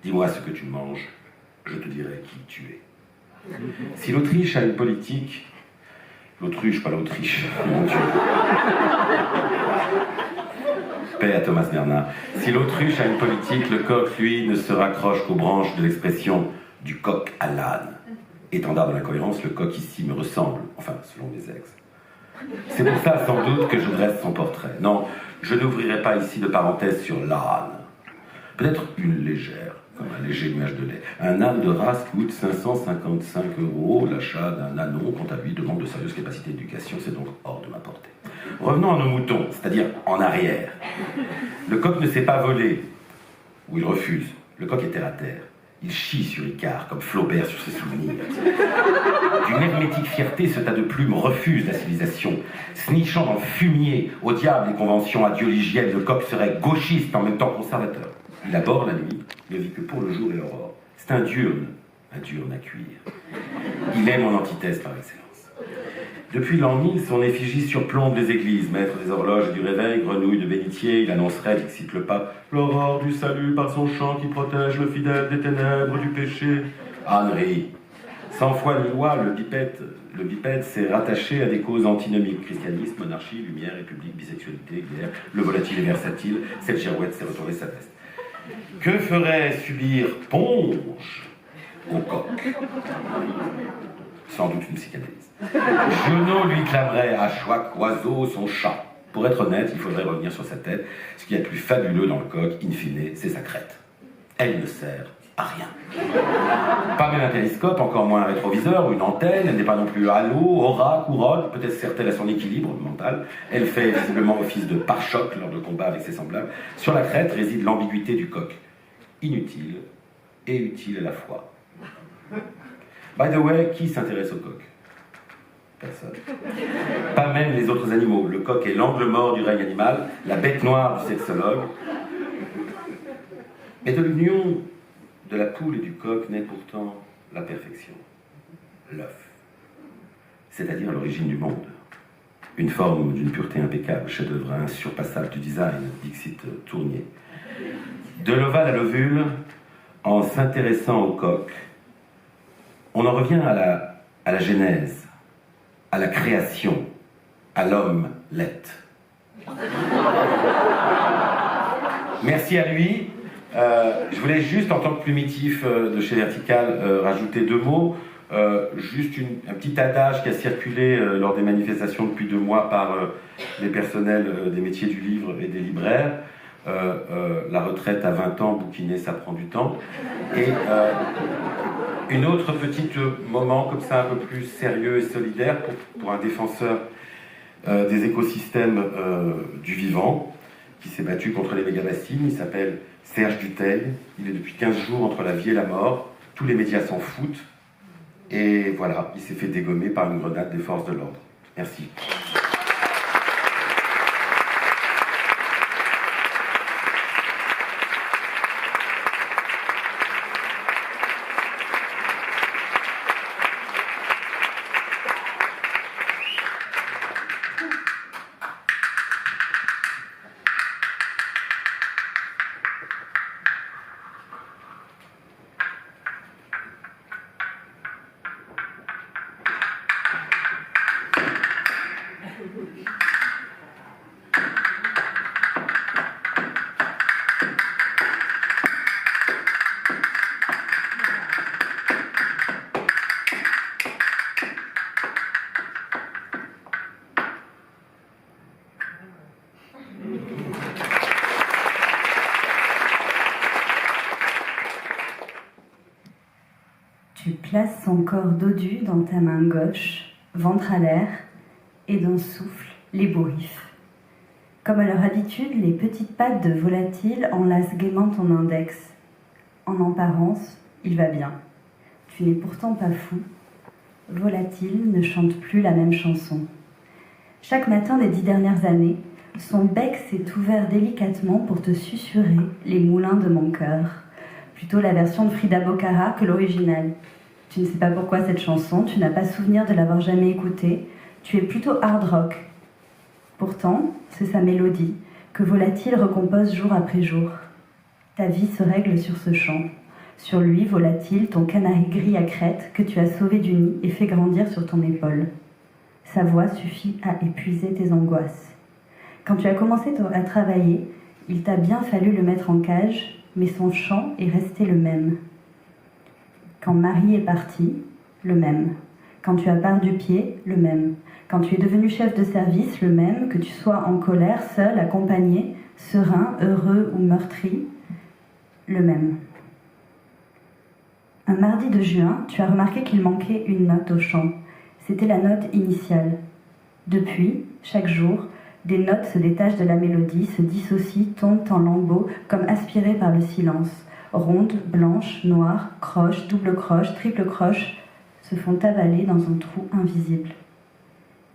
Dis-moi ce que tu manges, je te dirai qui tu es. Si l'Autriche a une politique... L'autruche, pas l'Autriche, mon Dieu. Paix à Thomas Bernard. Si l'autruche a une politique, le coq, lui, ne se raccroche qu'aux branches de l'expression du coq à l'âne. Étendard de l'incohérence, le coq ici me ressemble, enfin, selon mes ex. C'est pour ça, sans doute, que je dresse son portrait. Non, je n'ouvrirai pas ici de parenthèse sur l'âne. Peut-être une légère, comme un léger nuage de lait. Un âne de race coûte 555 €. L'achat d'un ânon, quant à lui, demande de sérieuses capacités d'éducation. C'est donc hors de ma portée. Revenons à nos moutons, c'est-à-dire en arrière. Le coq ne sait pas voler, ou il refuse. Le coq est terre à terre. Il chie sur Icare, comme Flaubert sur ses souvenirs. D'une hermétique fierté, ce tas de plumes refuse la civilisation. Snichant dans le fumier, au diable les conventions adieu-l'hygiène, le coq serait gauchiste en même temps conservateur. Il aborde la nuit, ne vit que pour le jour et l'aurore. C'est un diurne à cuire. Il est mon antithèse par excellence. Depuis l'an 1000, son effigie surplombe les églises, maître des horloges et du réveil, grenouille de bénitier, il annoncerait, dixit le pape, l'aurore du salut par son chant qui protège le fidèle des ténèbres, du péché. Henri, 100 fois ni loi, le bipède s'est rattaché à des causes antinomiques, christianisme, monarchie, lumière, république, bisexualité, guerre, le volatile et versatile, cette girouette s'est retournée sa veste. Que ferait subir Ponge au coq? Sans doute une psychanalyse. Giono lui clamerait à chaque oiseau son chat. Pour être honnête, il faudrait revenir sur sa tête. Ce qu'il y a de plus fabuleux dans le coq, in fine, c'est sa crête. Elle ne sert à rien. Pas même un télescope, encore moins un rétroviseur ou une antenne. Elle n'est pas non plus halo, aura, couronne. Peut-être sert-elle à son équilibre mental. Elle fait visiblement office de pare-choc lors de combats avec ses semblables. Sur la crête réside l'ambiguïté du coq. Inutile et utile à la fois. By the way, qui s'intéresse au coq? Personne. Pas même les autres animaux. Le coq est l'angle mort du règne animal, la bête noire du sexologue. Et de l'union de la poule et du coq naît pourtant la perfection. L'œuf. C'est-à-dire l'origine du monde. Une forme d'une pureté impeccable, chef-d'œuvre insurpassable du design, dixit Tournier. De l'ovale à l'ovule, en s'intéressant au coq, on en revient à la genèse, à la création, à l'homme-lette. Merci à lui. Je voulais juste, en tant que plumitif de chez Vertical, rajouter 2 mots. Juste un petit adage qui a circulé lors des manifestations depuis 2 mois par les personnels des métiers du livre et des libraires. La retraite à 20 ans, bouquiner, ça prend du temps. Et une autre petite moment comme ça, un peu plus sérieux et solidaire pour un défenseur des écosystèmes du vivant, qui s'est battu contre les méga-bassines. Il s'appelle Serge Dutheil. Il est depuis 15 jours entre la vie et la mort. Tous les médias s'en foutent. Et voilà, il s'est fait dégommer par une grenade des forces de l'ordre. Merci. Tu places son corps dodu dans ta main gauche, ventre à l'air, et d'un souffle l'ébouriffe. Comme à leur habitude, les petites pattes de Volatile enlacent gaiement ton index. En apparence, il va bien. Tu n'es pourtant pas fou. Volatile ne chante plus la même chanson. Chaque matin des 10 dernières années, son bec s'est ouvert délicatement pour te susurrer les moulins de mon cœur. Plutôt la version de Frida Bocara que l'original. Tu ne sais pas pourquoi cette chanson, tu n'as pas souvenir de l'avoir jamais écoutée, tu es plutôt hard rock. Pourtant, c'est sa mélodie, que Volatile recompose jour après jour. Ta vie se règle sur ce chant. Sur lui, Volatile, ton canari gris à crête que tu as sauvé du nid et fait grandir sur ton épaule. Sa voix suffit à épuiser tes angoisses. Quand tu as commencé à travailler, il t'a bien fallu le mettre en cage, mais son chant est resté le même. Quand Marie est partie, le même. Quand tu as perdu pied, le même. Quand tu es devenu chef de service, le même, que tu sois en colère, seul, accompagné, serein, heureux ou meurtri, le même. Un mardi de juin, tu as remarqué qu'il manquait une note au chant. C'était la note initiale. Depuis, chaque jour, des notes se détachent de la mélodie, se dissocient, tombent en lambeaux, comme aspirées par le silence. Rondes, blanches, noires, croches, double croche, triple croche, se font avaler dans un trou invisible.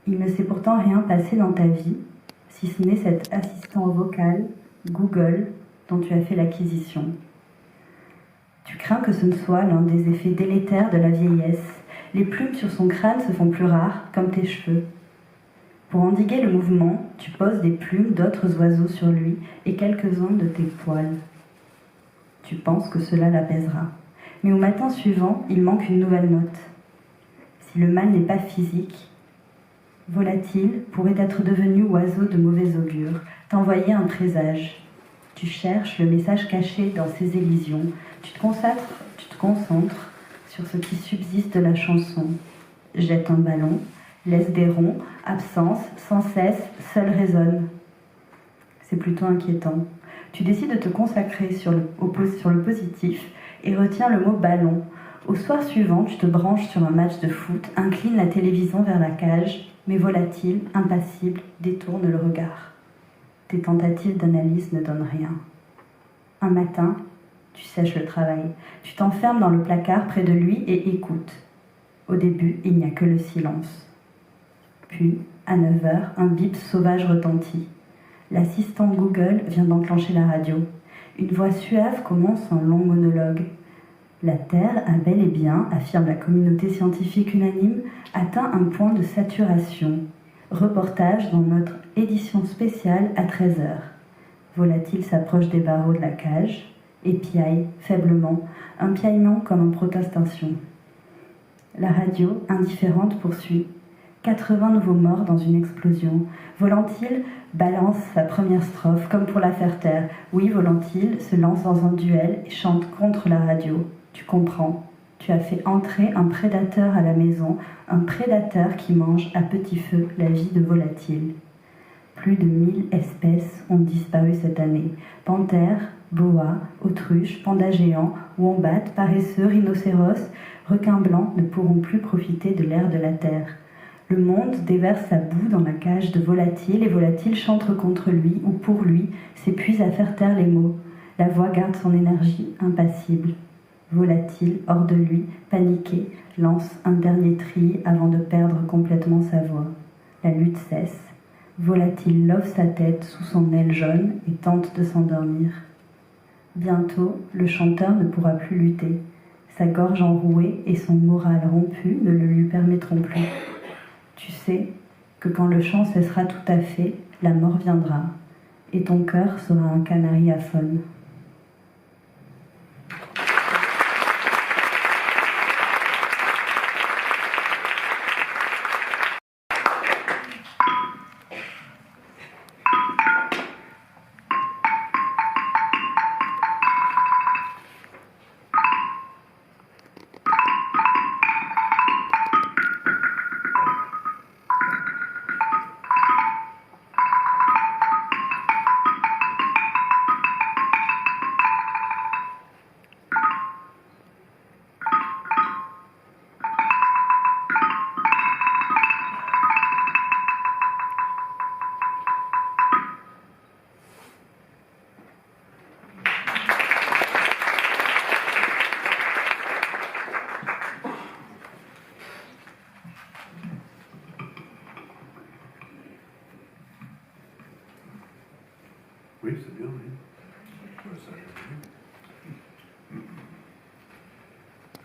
Il ne s'est pourtant rien passé dans ta vie, si ce n'est cet assistant vocal, Google, dont tu as fait l'acquisition. Tu crains que ce ne soit l'un des effets délétères de la vieillesse. Les plumes sur son crâne se font plus rares, comme tes cheveux. Pour endiguer le mouvement, tu poses des plumes d'autres oiseaux sur lui et quelques-uns de tes poils. Tu penses que cela l'apaisera. Mais au matin suivant, il manque une nouvelle note. Si le mal n'est pas physique, Volatile pourrait être devenu oiseau de mauvais augure, t'envoyer un présage. Tu cherches le message caché dans ses élisions. Tu te concentres sur ce qui subsiste de la chanson. Jette un ballon, laisse des ronds, absence, sans cesse, seul résonne. C'est plutôt inquiétant. Tu décides de te consacrer sur le positif et retiens le mot ballon. Au soir suivant, tu te branches sur un match de foot, inclines la télévision vers la cage, mais Volatile, impassible, détourne le regard. Tes tentatives d'analyse ne donnent rien. Un matin, tu sèches le travail. Tu t'enfermes dans le placard près de lui et écoutes. Au début, il n'y a que le silence. Puis, à 9h, un bip sauvage retentit. L'assistant Google vient d'enclencher la radio. Une voix suave commence un long monologue. La Terre a bel et bien, affirme la communauté scientifique unanime, atteint un point de saturation. Reportage dans notre édition spéciale à 13h. Volatile s'approche des barreaux de la cage et piaille faiblement, un piaillement comme en protestation. La radio, indifférente, poursuit. 80 nouveaux morts dans une explosion. Volatile balance sa première strophe, comme pour la faire taire. Oui, Volatile se lance dans un duel et chante contre la radio. Tu comprends. Tu as fait entrer un prédateur à la maison, un prédateur qui mange à petit feu la vie de Volatile. Plus de 1000 espèces ont disparu cette année. Panthères, boas, autruches, pandas géants, wombats, paresseux, rhinocéros, requins blancs ne pourront plus profiter de l'air de la Terre. Le monde déverse sa boue dans la cage de volatiles et volatiles chantent contre lui ou pour lui, s'épuisent à faire taire les mots. La voix garde son énergie impassible. Volatile, hors de lui, paniqué, lance un dernier tri avant de perdre complètement sa voix. La lutte cesse. Volatile love sa tête sous son aile jaune et tente de s'endormir. Bientôt, le chanteur ne pourra plus lutter. Sa gorge enrouée et son moral rompu ne le lui permettront plus. Tu sais que quand le chant cessera tout à fait, la mort viendra, et ton cœur sera un canari aphone. Oui, c'est bien, oui.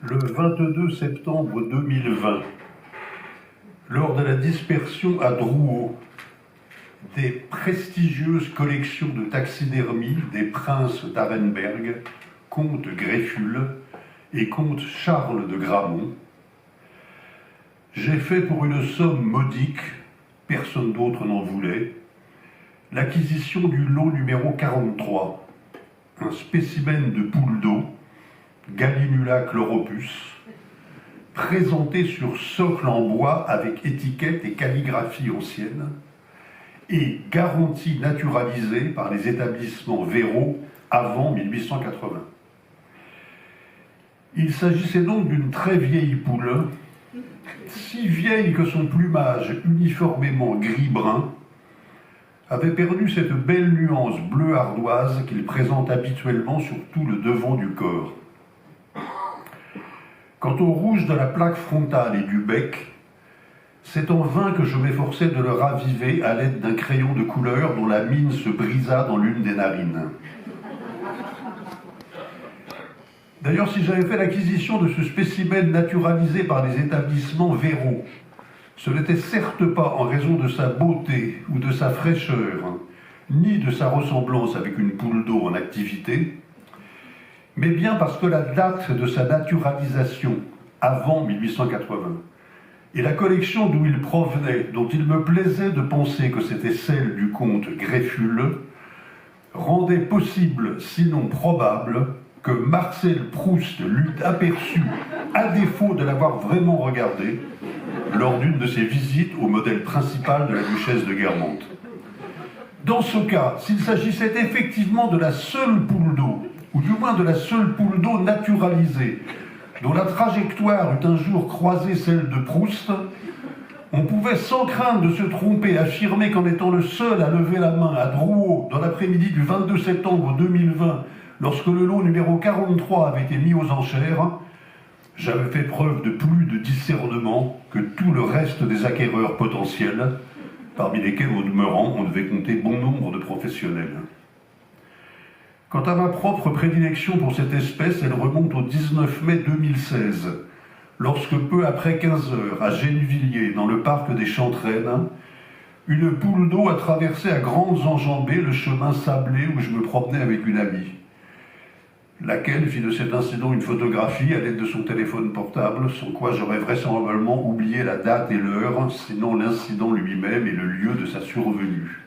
Le 22 septembre 2020, lors de la dispersion à Drouot des prestigieuses collections de taxidermie des princes d'Arenberg, comte Greffule et comte Charles de Gramont, j'ai fait pour une somme modique, personne d'autre n'en voulait, l'acquisition du lot numéro 43, un spécimen de poule d'eau, Gallinula chloropus, présenté sur socle en bois avec étiquette et calligraphie ancienne, et garantie naturalisée par les établissements Véro avant 1880. Il s'agissait donc d'une très vieille poule, si vieille que son plumage uniformément gris-brun avait perdu cette belle nuance bleu ardoise qu'il présente habituellement sur tout le devant du corps. Quant au rouge de la plaque frontale et du bec, c'est en vain que je m'efforçais de le raviver à l'aide d'un crayon de couleur dont la mine se brisa dans l'une des narines. D'ailleurs, si j'avais fait l'acquisition de ce spécimen naturalisé par les établissements Véro, ce n'était certes pas en raison de sa beauté ou de sa fraîcheur, ni de sa ressemblance avec une poule d'eau en activité, mais bien parce que la date de sa naturalisation, avant 1880, et la collection d'où il provenait, dont il me plaisait de penser que c'était celle du comte Greffule, rendait possible, sinon probable, que Marcel Proust l'eût aperçu, à défaut de l'avoir vraiment regardé, lors d'une de ses visites au modèle principal de la duchesse de Guermantes. Dans ce cas, s'il s'agissait effectivement de la seule poule d'eau, ou du moins de la seule poule d'eau naturalisée, dont la trajectoire eût un jour croisé celle de Proust, on pouvait sans crainte de se tromper affirmer qu'en étant le seul à lever la main à Drouot dans l'après-midi du 22 septembre 2020, lorsque le lot numéro 43 avait été mis aux enchères, j'avais fait preuve de plus de discernement que tout le reste des acquéreurs potentiels, parmi lesquels, au demeurant, on devait compter bon nombre de professionnels. Quant à ma propre prédilection pour cette espèce, elle remonte au 19 mai 2016, lorsque peu après 15 heures, à Gennevilliers, dans le parc des Chantraines, une poule d'eau a traversé à grandes enjambées le chemin sablé où je me promenais avec une amie, laquelle fit de cet incident une photographie à l'aide de son téléphone portable, sans quoi j'aurais vraisemblablement oublié la date et l'heure, sinon l'incident lui-même et le lieu de sa survenue.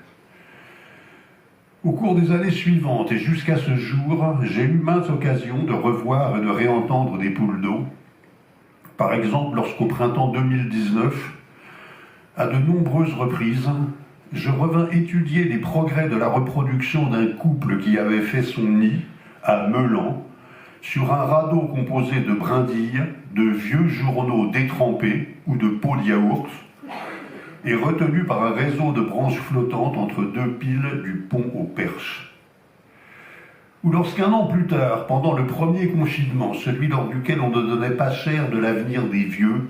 Au cours des années suivantes et jusqu'à ce jour, j'ai eu maintes occasions de revoir et de réentendre des poules d'eau. Par exemple, lorsqu'au printemps 2019, à de nombreuses reprises, je revins étudier les progrès de la reproduction d'un couple qui avait fait son nid à Meulan, sur un radeau composé de brindilles, de vieux journaux détrempés ou de pots de yaourt, et retenu par un réseau de branches flottantes entre deux piles du pont aux Perches. Ou lorsqu'un an plus tard, pendant le premier confinement, celui lors duquel on ne donnait pas cher de l'avenir des vieux,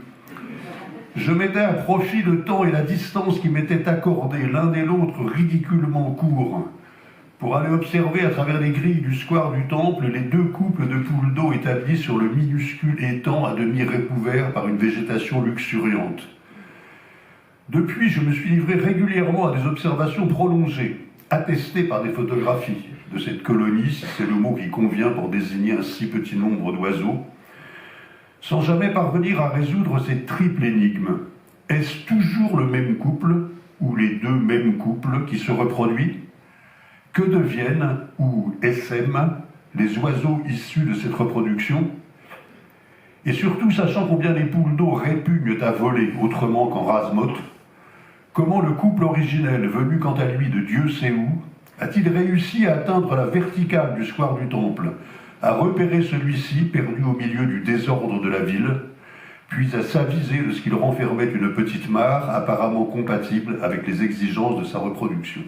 je mettais à profit le temps et la distance qui m'étaient accordés l'un et l'autre ridiculement courts pour aller observer à travers les grilles du square du Temple les deux couples de poules d'eau établis sur le minuscule étang à demi recouvert par une végétation luxuriante. Depuis, je me suis livré régulièrement à des observations prolongées, attestées par des photographies de cette colonie, si c'est le mot qui convient pour désigner un si petit nombre d'oiseaux, sans jamais parvenir à résoudre cette triple énigme. Est-ce toujours le même couple, ou les deux mêmes couples qui se reproduisent? Que deviennent, ou essaiment, les oiseaux issus de cette reproduction? Et surtout, sachant combien les poules d'eau répugnent à voler autrement qu'en rase-motte, comment le couple originel, venu quant à lui de Dieu sait où, a-t-il réussi à atteindre la verticale du square du Temple, à repérer celui-ci perdu au milieu du désordre de la ville, puis à s'aviser de ce qu'il renfermait une petite mare apparemment compatible avec les exigences de sa reproduction?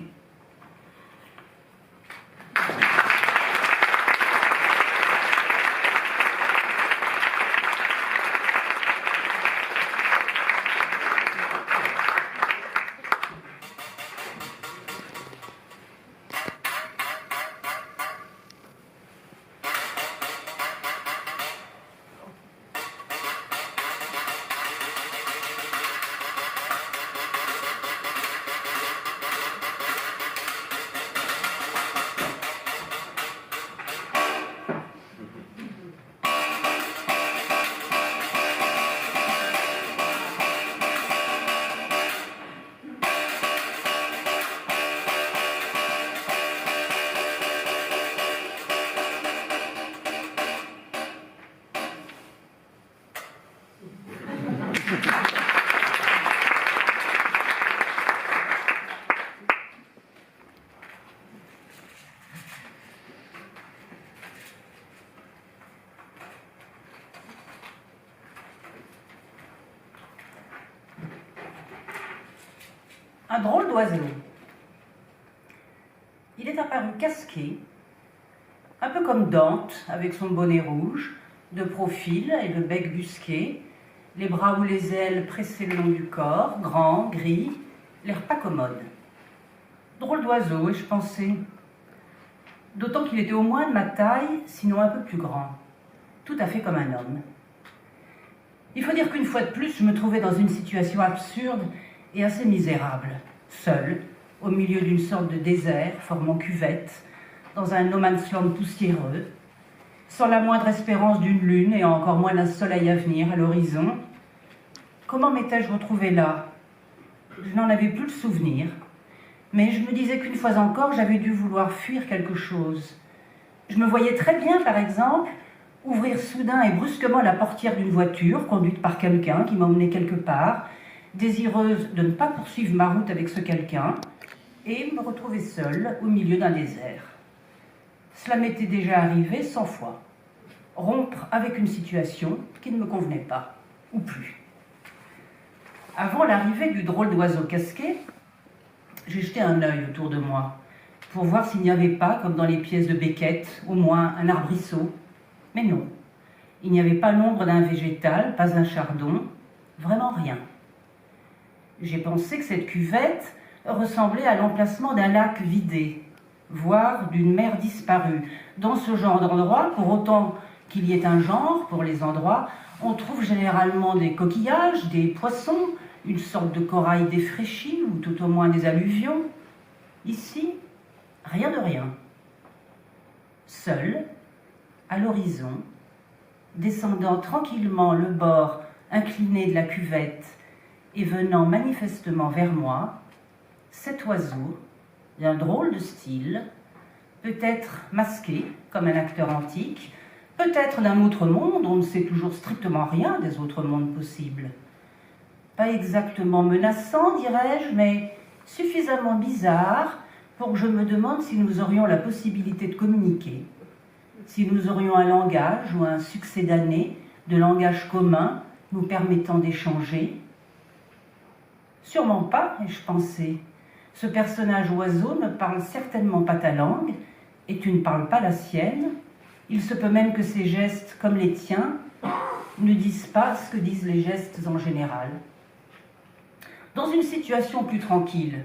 Un drôle d'oiseau. Il est apparu casqué, un peu comme Dante, avec son bonnet rouge, de profil et le bec busqué, les bras ou les ailes pressés le long du corps, grand, gris, l'air pas commode. Drôle d'oiseau, ai-je pensé. D'autant qu'il était au moins de ma taille, sinon un peu plus grand. Tout à fait comme un homme. Il faut dire qu'une fois de plus, je me trouvais dans une situation absurde et assez misérable, seul, au milieu d'une sorte de désert formant cuvette, dans un no man's land poussiéreux, sans la moindre espérance d'une lune et encore moins d'un soleil à venir à l'horizon. Comment m'étais-je retrouvée là? Je n'en avais plus le souvenir, mais je me disais qu'une fois encore, j'avais dû vouloir fuir quelque chose. Je me voyais très bien, par exemple, ouvrir soudain et brusquement la portière d'une voiture conduite par quelqu'un qui m'emmenait quelque part, désireuse de ne pas poursuivre ma route avec ce quelqu'un, et me retrouver seule au milieu d'un désert. Cela m'était déjà arrivé 100 fois. Rompre avec une situation qui ne me convenait pas, ou plus. Avant l'arrivée du drôle d'oiseau casqué, j'ai jeté un œil autour de moi, pour voir s'il n'y avait pas, comme dans les pièces de Beckett, au moins un arbrisseau. Mais non, il n'y avait pas l'ombre d'un végétal, pas un chardon, vraiment rien. J'ai pensé que cette cuvette ressemblait à l'emplacement d'un lac vidé, voire d'une mer disparue. Dans ce genre d'endroit, pour autant qu'il y ait un genre pour les endroits, on trouve généralement des coquillages, des poissons, une sorte de corail défraîchi ou tout au moins des alluvions. Ici, rien de rien. Seul, à l'horizon, descendant tranquillement le bord incliné de la cuvette et venant manifestement vers moi, cet oiseau, d'un drôle de style, peut-être masqué comme un acteur antique, peut-être d'un autre monde, on ne sait toujours strictement rien des autres mondes possibles. Pas exactement menaçant, dirais-je, mais suffisamment bizarre pour que je me demande si nous aurions la possibilité de communiquer, si nous aurions un langage ou un succédané de langage commun nous permettant d'échanger. Sûrement pas, ai-je pensé. Ce personnage oiseau ne parle certainement pas ta langue, et tu ne parles pas la sienne. Il se peut même que ses gestes, comme les tiens, ne disent pas ce que disent les gestes en général. Dans une situation plus tranquille,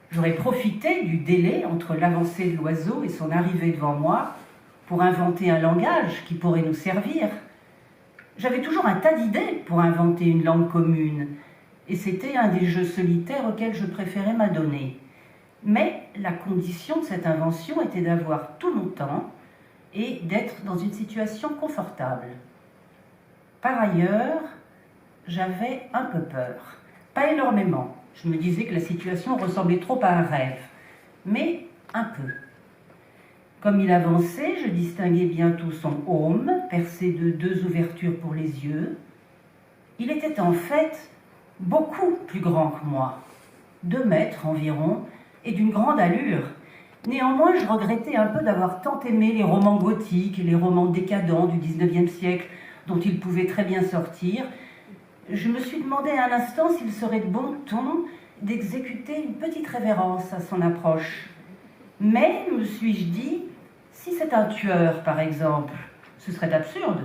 j'aurais profité du délai entre l'avancée de l'oiseau et son arrivée devant moi pour inventer un langage qui pourrait nous servir. J'avais toujours un tas d'idées pour inventer une langue commune, et c'était un des jeux solitaires auxquels je préférais m'adonner. Mais la condition de cette invention était d'avoir tout mon temps et d'être dans une situation confortable. Par ailleurs, j'avais un peu peur. Pas énormément. Je me disais que la situation ressemblait trop à un rêve, mais un peu. Comme il avançait, je distinguais bientôt son aume, percé de 2 ouvertures pour les yeux. Il était en fait beaucoup plus grand que moi, 2 mètres environ, et d'une grande allure. Néanmoins, je regrettais un peu d'avoir tant aimé les romans gothiques et les romans décadents du XIXe siècle, dont il pouvait très bien sortir. Je me suis demandé un instant s'il serait de bon ton d'exécuter une petite révérence à son approche. Mais, me suis-je dit, si c'est un tueur, par exemple, ce serait absurde.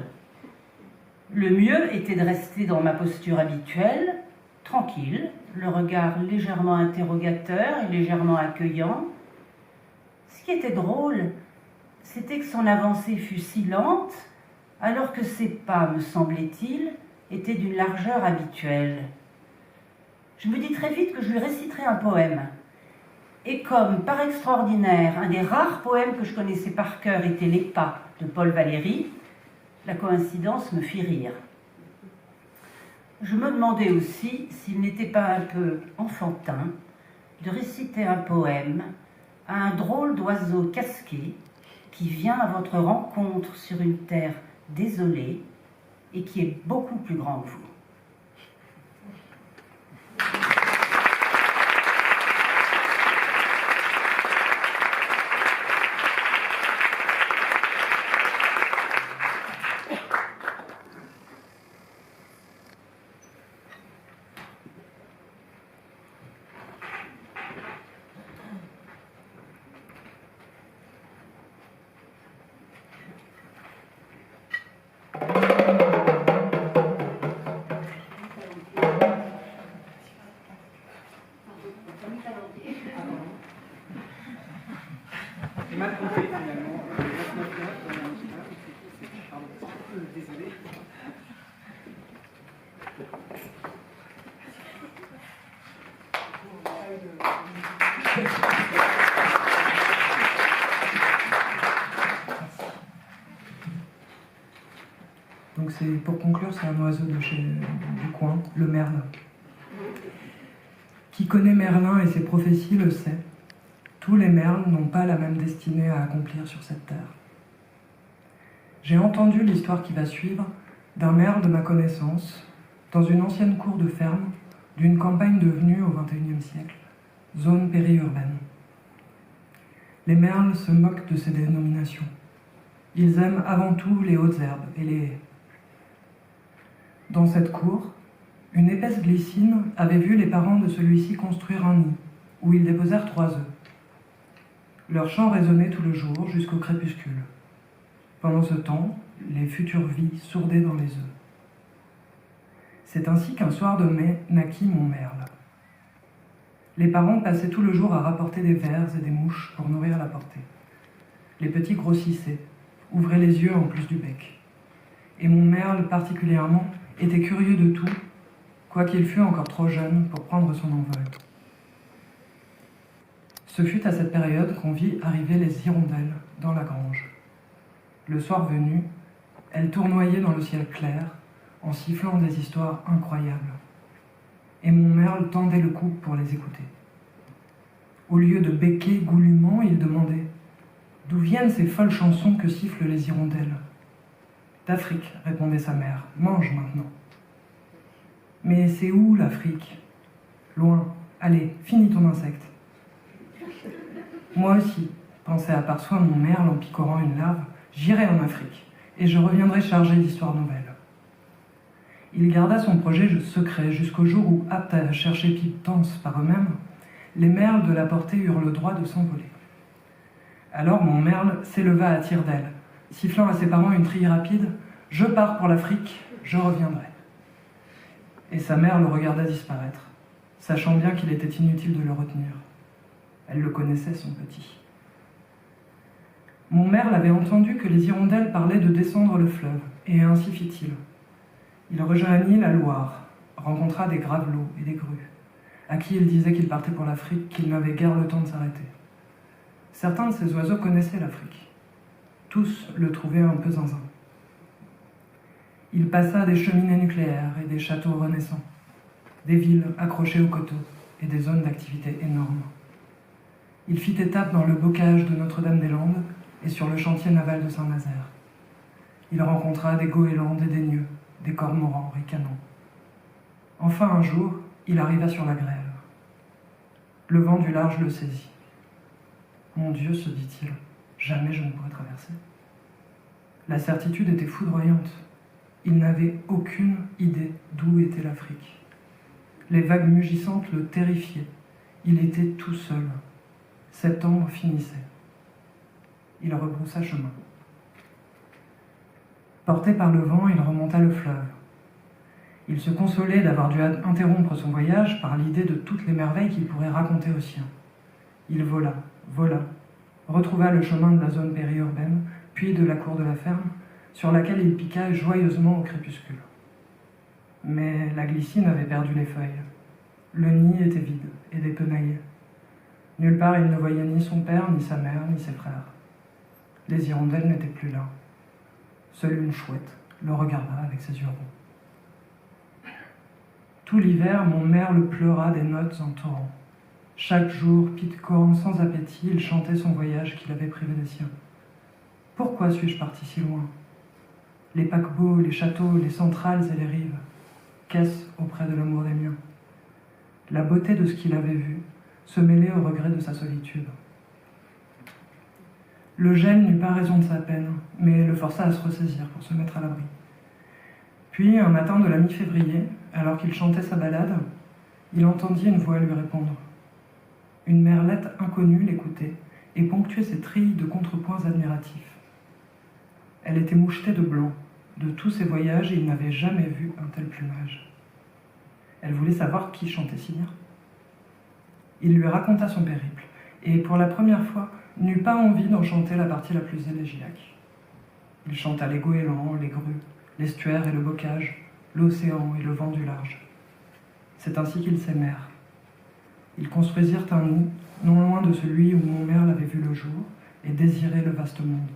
Le mieux était de rester dans ma posture habituelle, tranquille, le regard légèrement interrogateur et légèrement accueillant. Ce qui était drôle, c'était que son avancée fut si lente, alors que ses pas, me semblait-il, étaient d'une largeur habituelle. Je me dis très vite que je lui réciterai un poème. Et comme, par extraordinaire, un des rares poèmes que je connaissais par cœur était Les Pas de Paul Valéry, la coïncidence me fit rire. Je me demandais aussi s'il n'était pas un peu enfantin de réciter un poème à un drôle d'oiseau casqué qui vient à votre rencontre sur une terre désolée et qui est beaucoup plus grand que vous. Donc pour conclure, c'est un oiseau du coin, le merle. Qui connaît Merlin et ses prophéties le sait. Tous les merles n'ont pas la même destinée à accomplir sur cette terre. J'ai entendu l'histoire qui va suivre d'un merle de ma connaissance, dans une ancienne cour de ferme d'une campagne devenue au XXIe siècle, zone périurbaine. Les merles se moquent de ces dénominations. Ils aiment avant tout les hautes herbes et les haies. Dans cette cour, une épaisse glycine avait vu les parents de celui-ci construire un nid, où ils déposèrent 3 œufs. Leur chant résonnait tout le jour jusqu'au crépuscule. Pendant ce temps, les futures vies sourdaient dans les œufs. C'est ainsi qu'un soir de mai naquit mon merle. Les parents passaient tout le jour à rapporter des vers et des mouches pour nourrir la portée. Les petits grossissaient, ouvraient les yeux en plus du bec. Et mon merle particulièrement était curieux de tout, quoiqu'il fût encore trop jeune pour prendre son envol. Ce fut à cette période qu'on vit arriver les hirondelles dans la grange. Le soir venu, elles tournoyaient dans le ciel clair, en sifflant des histoires incroyables. Et mon merle tendait le cou pour les écouter. Au lieu de becquer goulûment, il demandait « D'où viennent ces folles chansons que sifflent les hirondelles ?»« D'Afrique, répondait sa mère, mange maintenant. » Mais c'est où l'Afrique ? Loin, Allez, finis ton insecte. Moi aussi, pensait à part soi mon merle en picorant une larve, j'irai en Afrique, et je reviendrai chargé d'histoires nouvelles. Il garda son projet secret jusqu'au jour où, aptes à chercher pitance par eux-mêmes, les merles de la portée eurent le droit de s'envoler. Alors mon merle s'éleva à tire-d'aile, sifflant à ses parents une trille rapide « Je pars pour l'Afrique, je reviendrai ». Et sa mère le regarda disparaître, sachant bien qu'il était inutile de le retenir. Elle le connaissait, son petit. Mon merle avait entendu que les hirondelles parlaient de descendre le fleuve, et ainsi fit-il. Il rejoignit la Loire, rencontra des gravelots et des grues, à qui il disait qu'il partait pour l'Afrique, qu'il n'avait guère le temps de s'arrêter. Certains de ces oiseaux connaissaient l'Afrique. Tous le trouvaient un peu zinzin. Il passa des cheminées nucléaires et des châteaux renaissants, des villes accrochées aux coteaux et des zones d'activité énormes. Il fit étape dans le bocage de Notre-Dame-des-Landes et sur le chantier naval de Saint-Nazaire. Il rencontra des goélands et des gneux, des cormorans ricanants. Enfin un jour, il arriva sur la grève. Le vent du large le saisit. Mon Dieu, se dit-il, jamais je ne pourrai traverser. La certitude était foudroyante. Il n'avait aucune idée d'où était l'Afrique. Les vagues mugissantes le terrifiaient. Il était tout seul. Septembre finissait. Il rebroussa chemin. Porté par le vent, il remonta le fleuve. Il se consolait d'avoir dû interrompre son voyage par l'idée de toutes les merveilles qu'il pourrait raconter aux siens. Il vola, retrouva le chemin de la zone périurbaine, puis de la cour de la ferme, sur laquelle il piqua joyeusement au crépuscule. Mais la glycine avait perdu les feuilles. Le nid était vide et dépenaillé. Nulle part il ne voyait ni son père, ni sa mère, ni ses frères. Les hirondelles n'étaient plus là. Seule une chouette le regarda avec ses yeux ronds. Tout l'hiver, mon merle pleura des notes en torrent. Chaque jour, picorant sans appétit, il chantait son voyage qu'il avait privé des siens. Pourquoi suis-je parti si loin? Les paquebots, les châteaux, les centrales et les rives, qu'est-ce auprès de l'amour des miens? La beauté de ce qu'il avait vu se mêlait au regret de sa solitude. Le gène n'eut pas raison de sa peine, mais le força à se ressaisir pour se mettre à l'abri. Puis, un matin de la mi-février, alors qu'il chantait sa ballade, il entendit une voix lui répondre. Une merlette inconnue l'écoutait et ponctuait ses trilles de contrepoints admiratifs. Elle était mouchetée de blanc. De tous ses voyages, il n'avait jamais vu un tel plumage. Elle voulait savoir qui chantait si bien. Il lui raconta son périple, et pour la première fois, n'eut pas envie d'en chanter la partie la plus élégiaque. Il chanta les goélands, les grues, l'estuaire et le bocage, l'océan et le vent du large. C'est ainsi qu'ils s'aimèrent. Ils construisirent un nid, non loin de celui où mon merle avait vu le jour et désirait le vaste monde.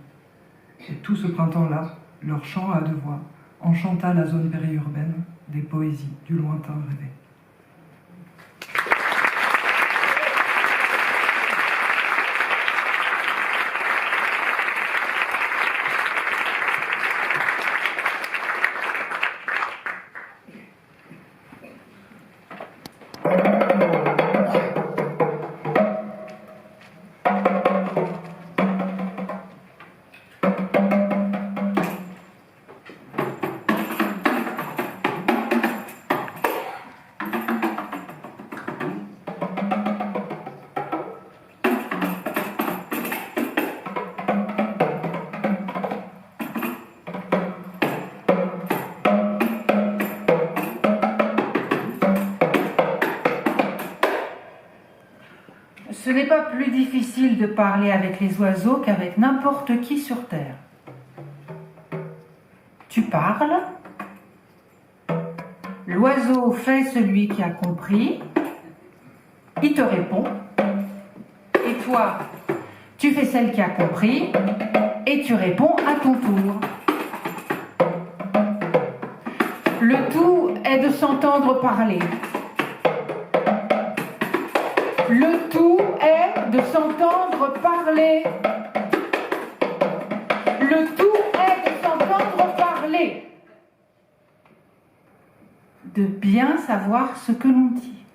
Et tout ce printemps-là, leur chant à deux voix enchanta la zone périurbaine des poésies du lointain rêvé. Ce n'est pas plus difficile de parler avec les oiseaux qu'avec n'importe qui sur Terre. Tu parles, l'oiseau fait celui qui a compris, il te répond, et toi, tu fais celle qui a compris, et tu réponds à ton tour. Le tout est de s'entendre parler. Le tout est de s'entendre parler. Le tout est de s'entendre parler. De bien savoir ce que l'on dit.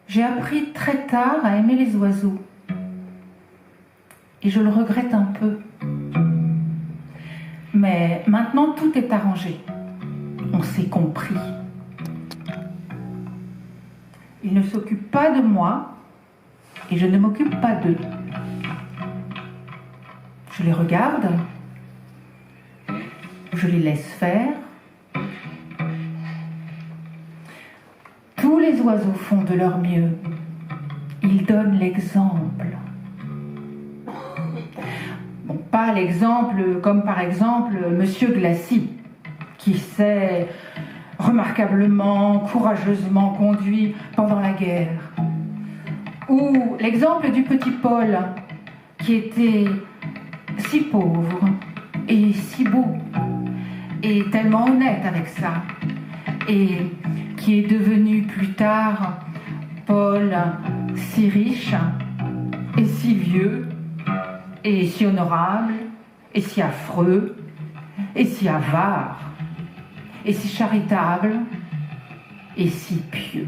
J'ai appris très tard à aimer les oiseaux. Et je le regrette un peu. Mais maintenant, tout est arrangé. On s'est compris. Ils ne s'occupent pas de moi et je ne m'occupe pas d'eux. Je les regarde, je les laisse faire. Tous les oiseaux font de leur mieux. Ils donnent l'exemple. Bon, pas l'exemple comme par exemple Monsieur Glacy, qui s'est remarquablement, courageusement conduit pendant la guerre. Ou l'exemple du petit Paul, qui était si pauvre et si beau, et tellement honnête avec ça, et qui est devenu plus tard Paul si riche et si vieux et si honorable et si affreux et si avare et si charitable et si pieux.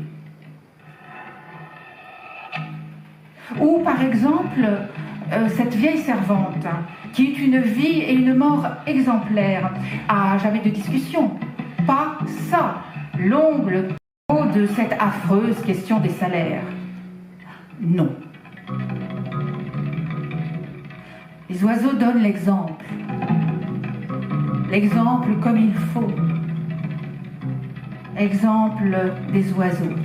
Ou par exemple cette vieille servante qui eut une vie et une mort exemplaires, à jamais de discussion, pas ça, l'ongle de cette affreuse question des salaires. Non. Les oiseaux donnent l'exemple. L'exemple comme il faut. Exemple des oiseaux.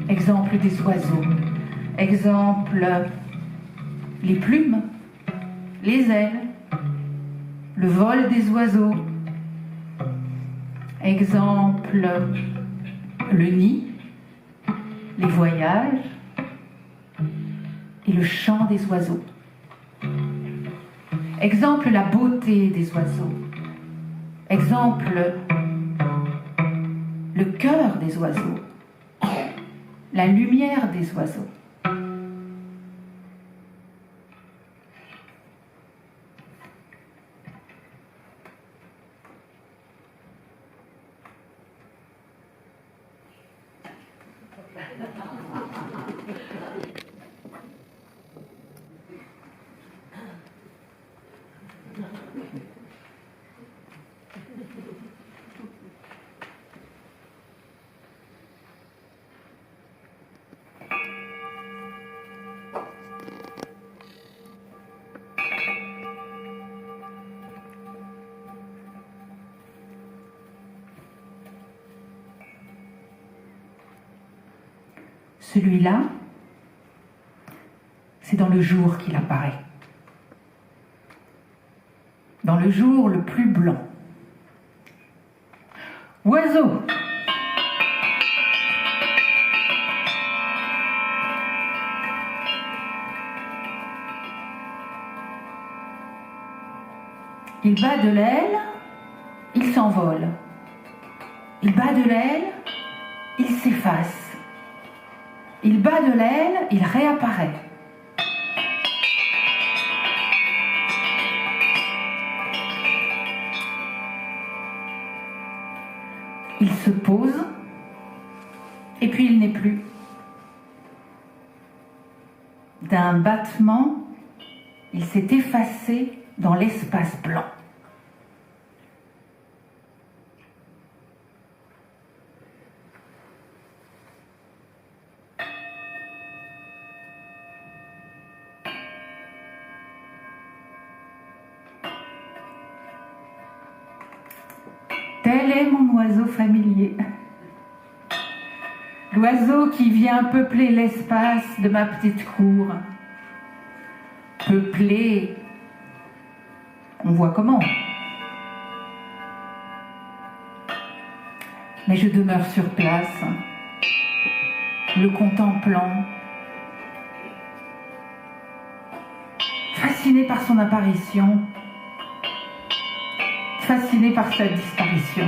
Exemple des oiseaux. Exemple les plumes, les ailes, le vol des oiseaux. Exemple le nid, les voyages et le chant des oiseaux. Exemple la beauté des oiseaux. Exemple le cœur des oiseaux. La lumière des oiseaux. Celui-là, c'est dans le jour qu'il apparaît. Dans le jour le plus blanc. Oiseau! Il bat de l'aile, il s'envole. Il bat de l'aile, il s'efface. Il bat de l'aile, il réapparaît. Il se pose, et puis il n'est plus. D'un battement, il s'est effacé dans l'espace blanc. Tel est mon oiseau familier. L'oiseau qui vient peupler l'espace de ma petite cour. Peupler, on voit comment. Mais je demeure sur place, le contemplant, fasciné par son apparition, fasciné par sa disparition.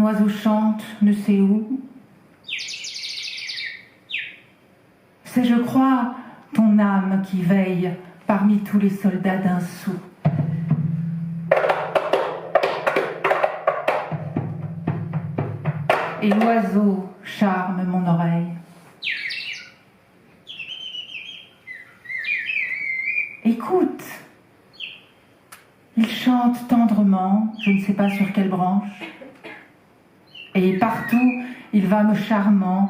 oiseau chante ne sait où. C'est, je crois, ton âme qui veille parmi tous les soldats d'un sou. Et l'oiseau charme mon oreille. Écoute, il chante tendrement, je ne sais pas sur quelle branche. Et partout, il va me charmant,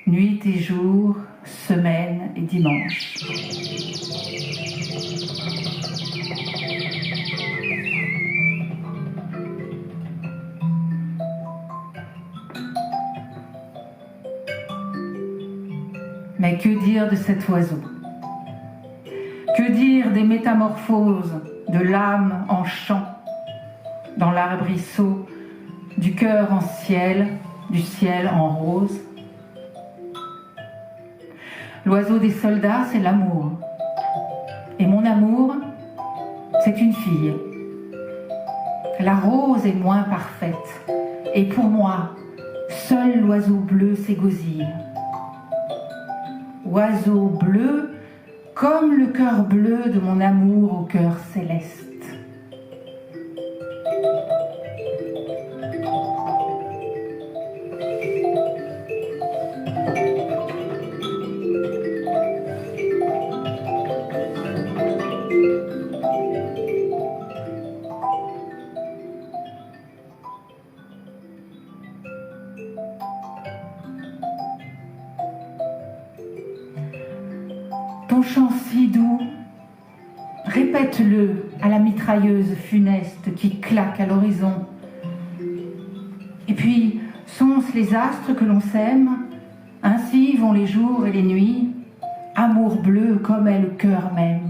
nuit et jour, semaine et dimanche. Mais que dire de cet oiseau? Que dire des métamorphoses de l'âme en chant, dans l'arbrisseau, du cœur en ciel, du ciel en rose? L'oiseau des soldats, c'est l'amour. Et mon amour, c'est une fille. La rose est moins parfaite. Et pour moi, seul l'oiseau bleu s'égosille. Oiseau bleu, comme le cœur bleu de mon amour au cœur céleste. Ton chant si doux, répète-le à la mitrailleuse funeste qui claque à l'horizon. Et puis, sont-ce les astres que l'on sème? Ainsi vont les jours et les nuits, amour bleu comme est le cœur même.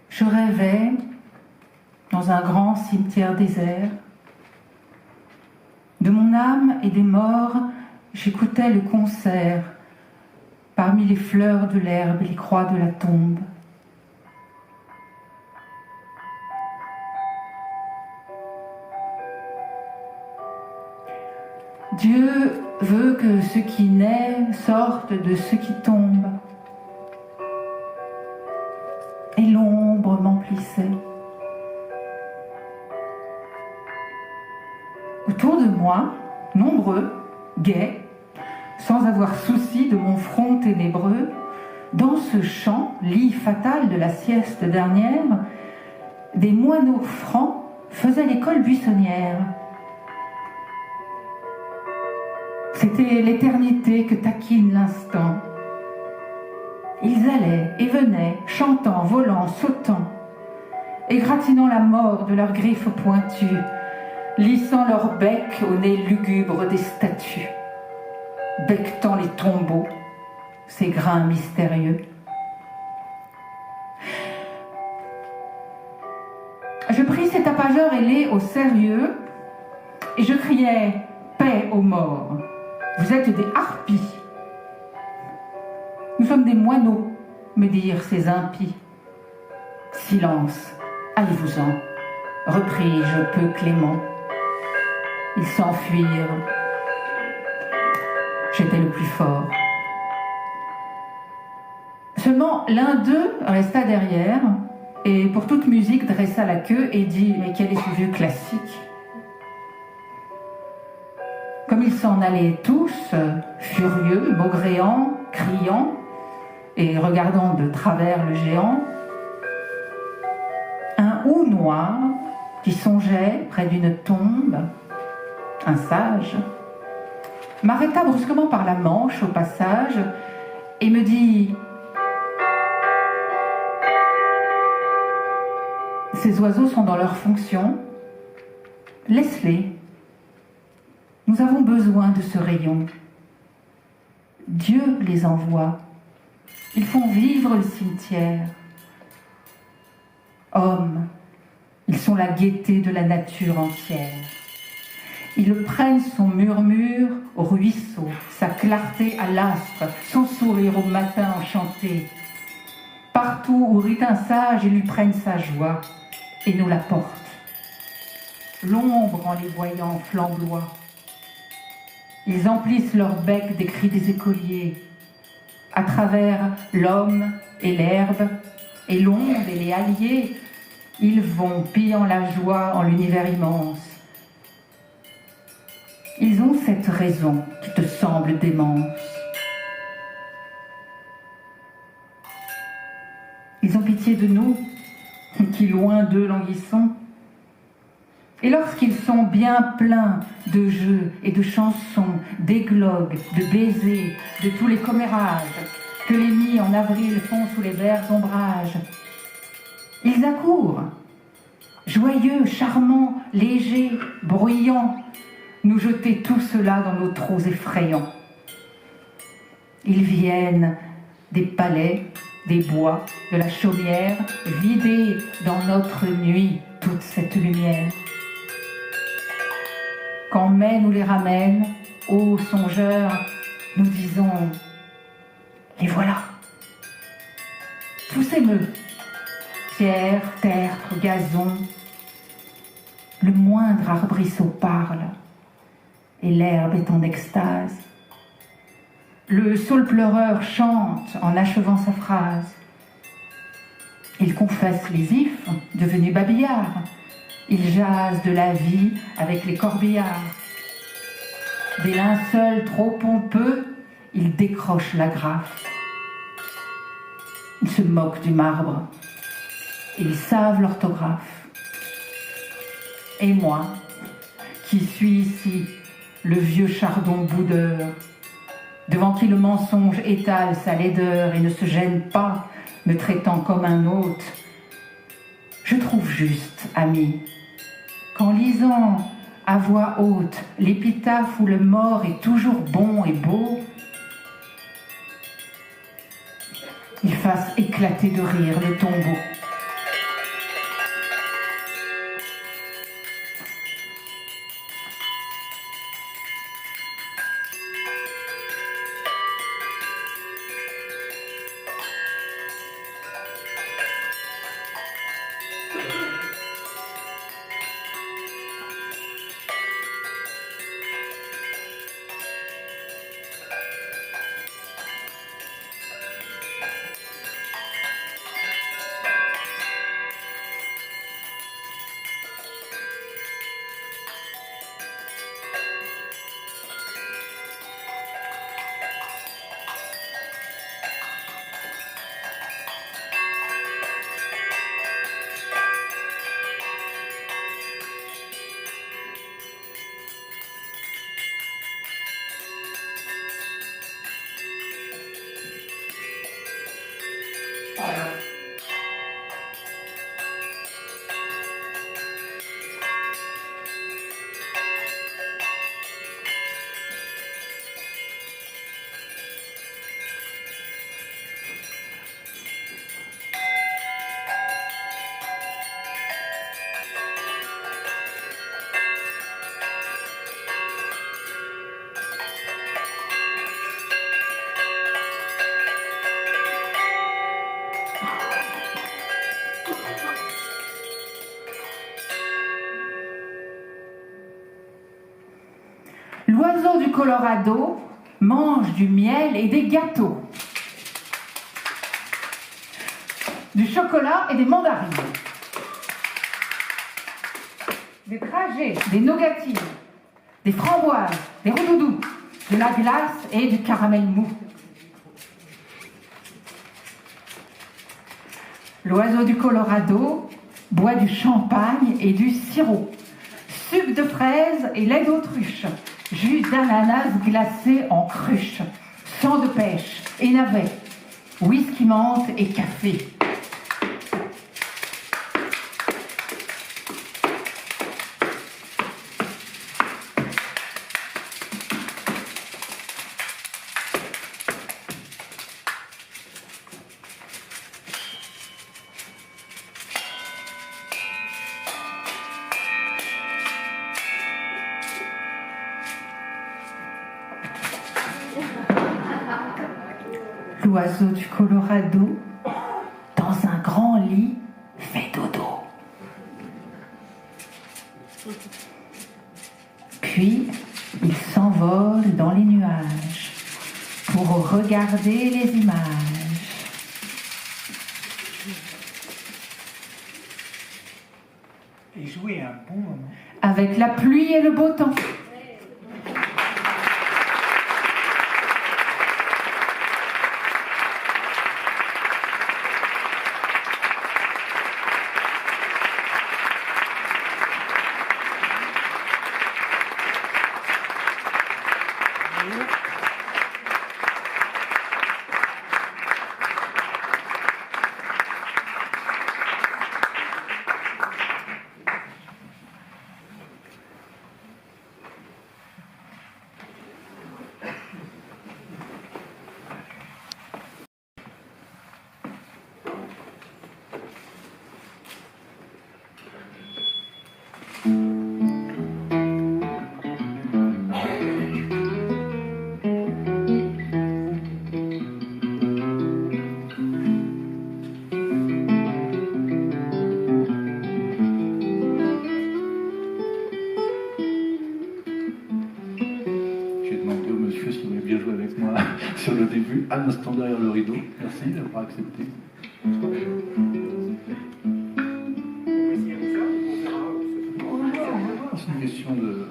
Je rêvais dans un grand cimetière désert. De mon âme et des morts, j'écoutais le concert parmi les fleurs de l'herbe et les croix de la tombe. Dieu veut que ce qui naît sorte de ce qui tombe. Et l'ombre m'emplissait. Autour de moi, nombreux, gais, sans avoir souci de mon front ténébreux, dans ce champ, lit fatal de la sieste dernière, des moineaux francs faisaient l'école buissonnière. C'était l'éternité que taquine l'instant. Ils allaient et venaient, chantant, volant, sautant, égratignant la mort de leurs griffes pointues, lissant leur bec au nez lugubre des statues, becquetant les tombeaux, ces grains mystérieux. Je pris ces tapageurs ailés au sérieux et je criais « Paix aux morts, vous êtes des harpies !» Nous sommes des moineaux, me dirent ces impies. Silence, allez-vous-en, repris-je peu clément. Ils s'enfuirent. J'étais le plus fort. Seulement l'un d'eux resta derrière et pour toute musique dressa la queue et dit « Mais quel est ce vieux classique ?» Comme ils s'en allaient tous, furieux, maugréants, criant, et regardant de travers le géant, un hou noir qui songeait près d'une tombe, un sage, m'arrêta brusquement par la manche au passage et me dit « Ces oiseaux sont dans leur fonction, laisse-les. Nous avons besoin de ce rayon. Dieu les envoie. Ils font vivre le cimetière. Hommes, ils sont la gaieté de la nature entière. Ils prennent son murmure au ruisseau, sa clarté à l'astre, son sourire au matin enchanté. Partout où rit un sage, ils lui prennent sa joie et nous l'apportent. L'ombre en les voyant flamboie. Ils emplissent leur bec des cris des écoliers. À travers l'homme et l'herbe et l'onde et les halliers, ils vont pillant la joie en l'univers immense. Ils ont cette raison qui te semble démence. Ils ont pitié de nous, qui loin d'eux languissons. Et lorsqu'ils sont bien pleins de jeux et de chansons, d'églogues, de baisers, de tous les commérages que les nids en avril font sous les verts ombrages, ils accourent, joyeux, charmants, légers, bruyants, nous jeter tout cela dans nos trous effrayants. Ils viennent des palais, des bois, de la chaumière, vider dans notre nuit toute cette lumière. Quand mai nous les ramène, ô songeurs, nous disons, les voilà. Tout s'émeut, pierre, terre, gazon, le moindre arbrisseau parle, et l'herbe est en extase. Le saule pleureur chante en achevant sa phrase. Il confesse les ifs, devenus babillards. Il jase de la vie avec les corbillards. Des linceuls trop pompeux, il décroche l'agrafe. Ils se moquent du marbre. Ils savent l'orthographe. Et moi, qui suis ici, le vieux chardon boudeur, devant qui le mensonge étale sa laideur et ne se gêne pas, me traitant comme un hôte, je trouve juste, ami, qu'en lisant à voix haute l'épitaphe où le mort est toujours bon et beau, il fasse éclater de rire le tombeau. L'oiseau du Colorado mange du miel et des gâteaux, du chocolat et des mandarines, des dragées, des nougatines, des framboises, des roudoudous, de la glace et du caramel mou. L'oiseau du Colorado boit du champagne et du sirop, sucre de fraise et lait d'autruche, jus d'ananas glacé en cruche, sang de pêche et navet, whisky menthe et café. l'oiseau du Colorado, dans un grand lit, fait dodo. Puis, il s'envole dans les nuages pour regarder les images. Et jouer un bon moment. Avec la pluie et le beau temps. Sur le début, un instant derrière le rideau. Merci d'avoir accepté. C'est une question de...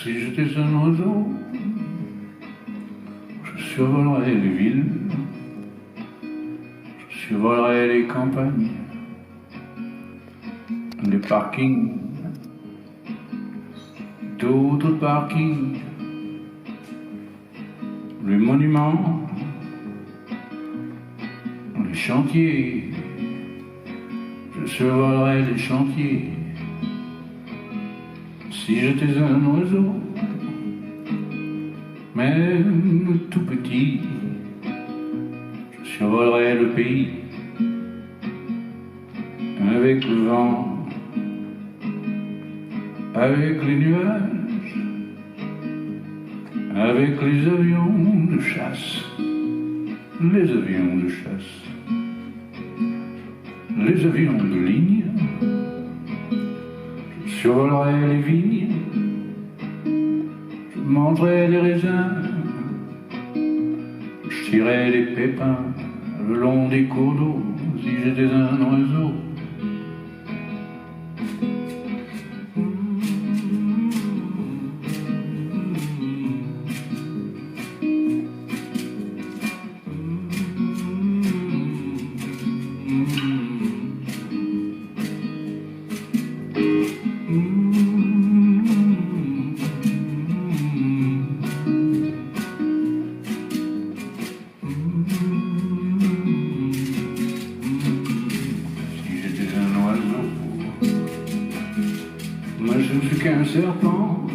Si j'étais un oiseau, je survolerais les villes, je survolerais les campagnes, les parkings, d'autres parkings, les monuments, les chantiers, je survolerais les chantiers. Si j'étais un oiseau, même tout petit, je survolerais le pays avec le vent, avec les nuages, avec les avions de chasse, les avions de chasse, les avions de ligne. Je survolerai les vignes, je mangerai les raisins, je tirerai les pépins le long des cours d'eau si j'étais un oiseau. Qu'un serpent,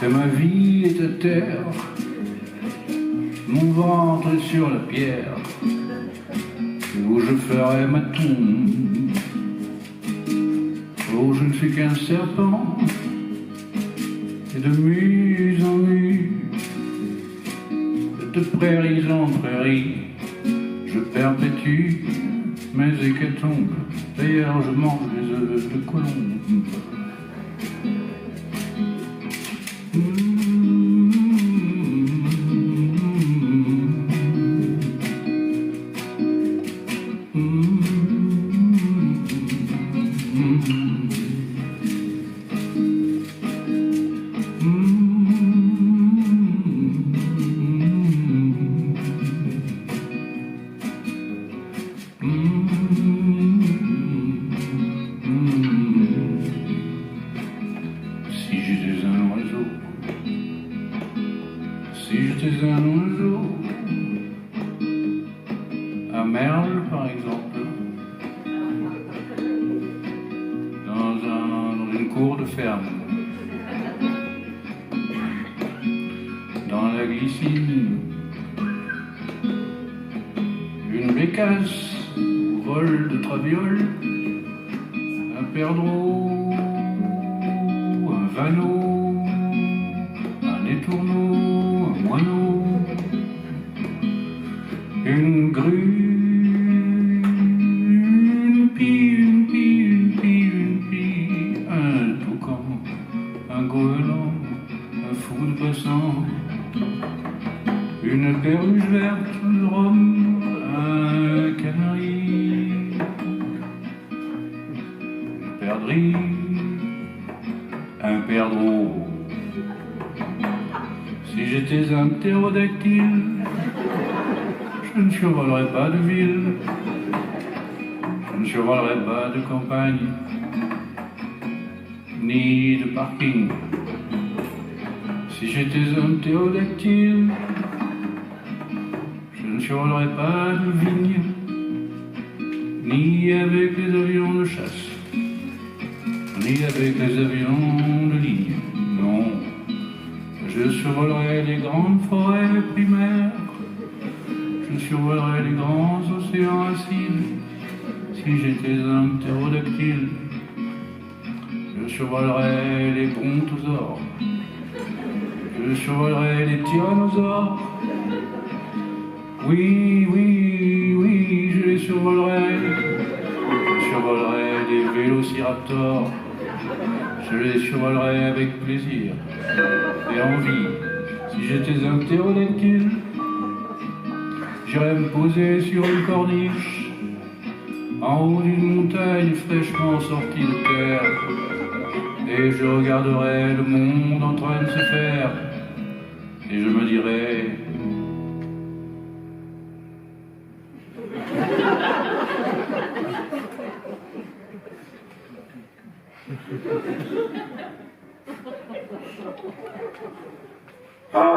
que ma vie est à terre, mon ventre est sur la pierre, où je ferai ma tombe. Oh, je ne suis qu'un serpent, et de muse en muse, de prairies en prairies, je perpétue mes hécatombes. D'ailleurs, je mange les œufs de colombe. Si j'étais un oiseau, un merle par exemple, dans une cour de ferme, dans la glycine, une bécasse au vol de traviole, un perdreau, un vanneau, un étourneau, un moineau, une grue, une pie, un toucan, un goéland, un fou de passant, une perruche verte de Rome, un canari, une perdrix, un perdreau. Si j'étais un ptérodactyle, je ne survolerais pas de ville, je ne survolerais pas de campagne, ni de parking. Si j'étais un ptérodactyle, je ne survolerais pas de vigne, ni avec les avions de chasse, ni avec les avions de ligne, non. Je survolerai les grandes forêts primaires, je survolerai les grands océans acides. Si j'étais un ptérodactyle, je survolerai les brontosaures, je survolerai les tyrannosaures. Oui, je les survolerai. Je survolerai les vélociraptors, je les survolerai avec plaisir et envie. Si j'étais un ptérodactyle, j'irais me poser sur une corniche, en haut d'une montagne fraîchement sortie de terre, et je regarderais le monde en train de se faire, et je me dirais... Ah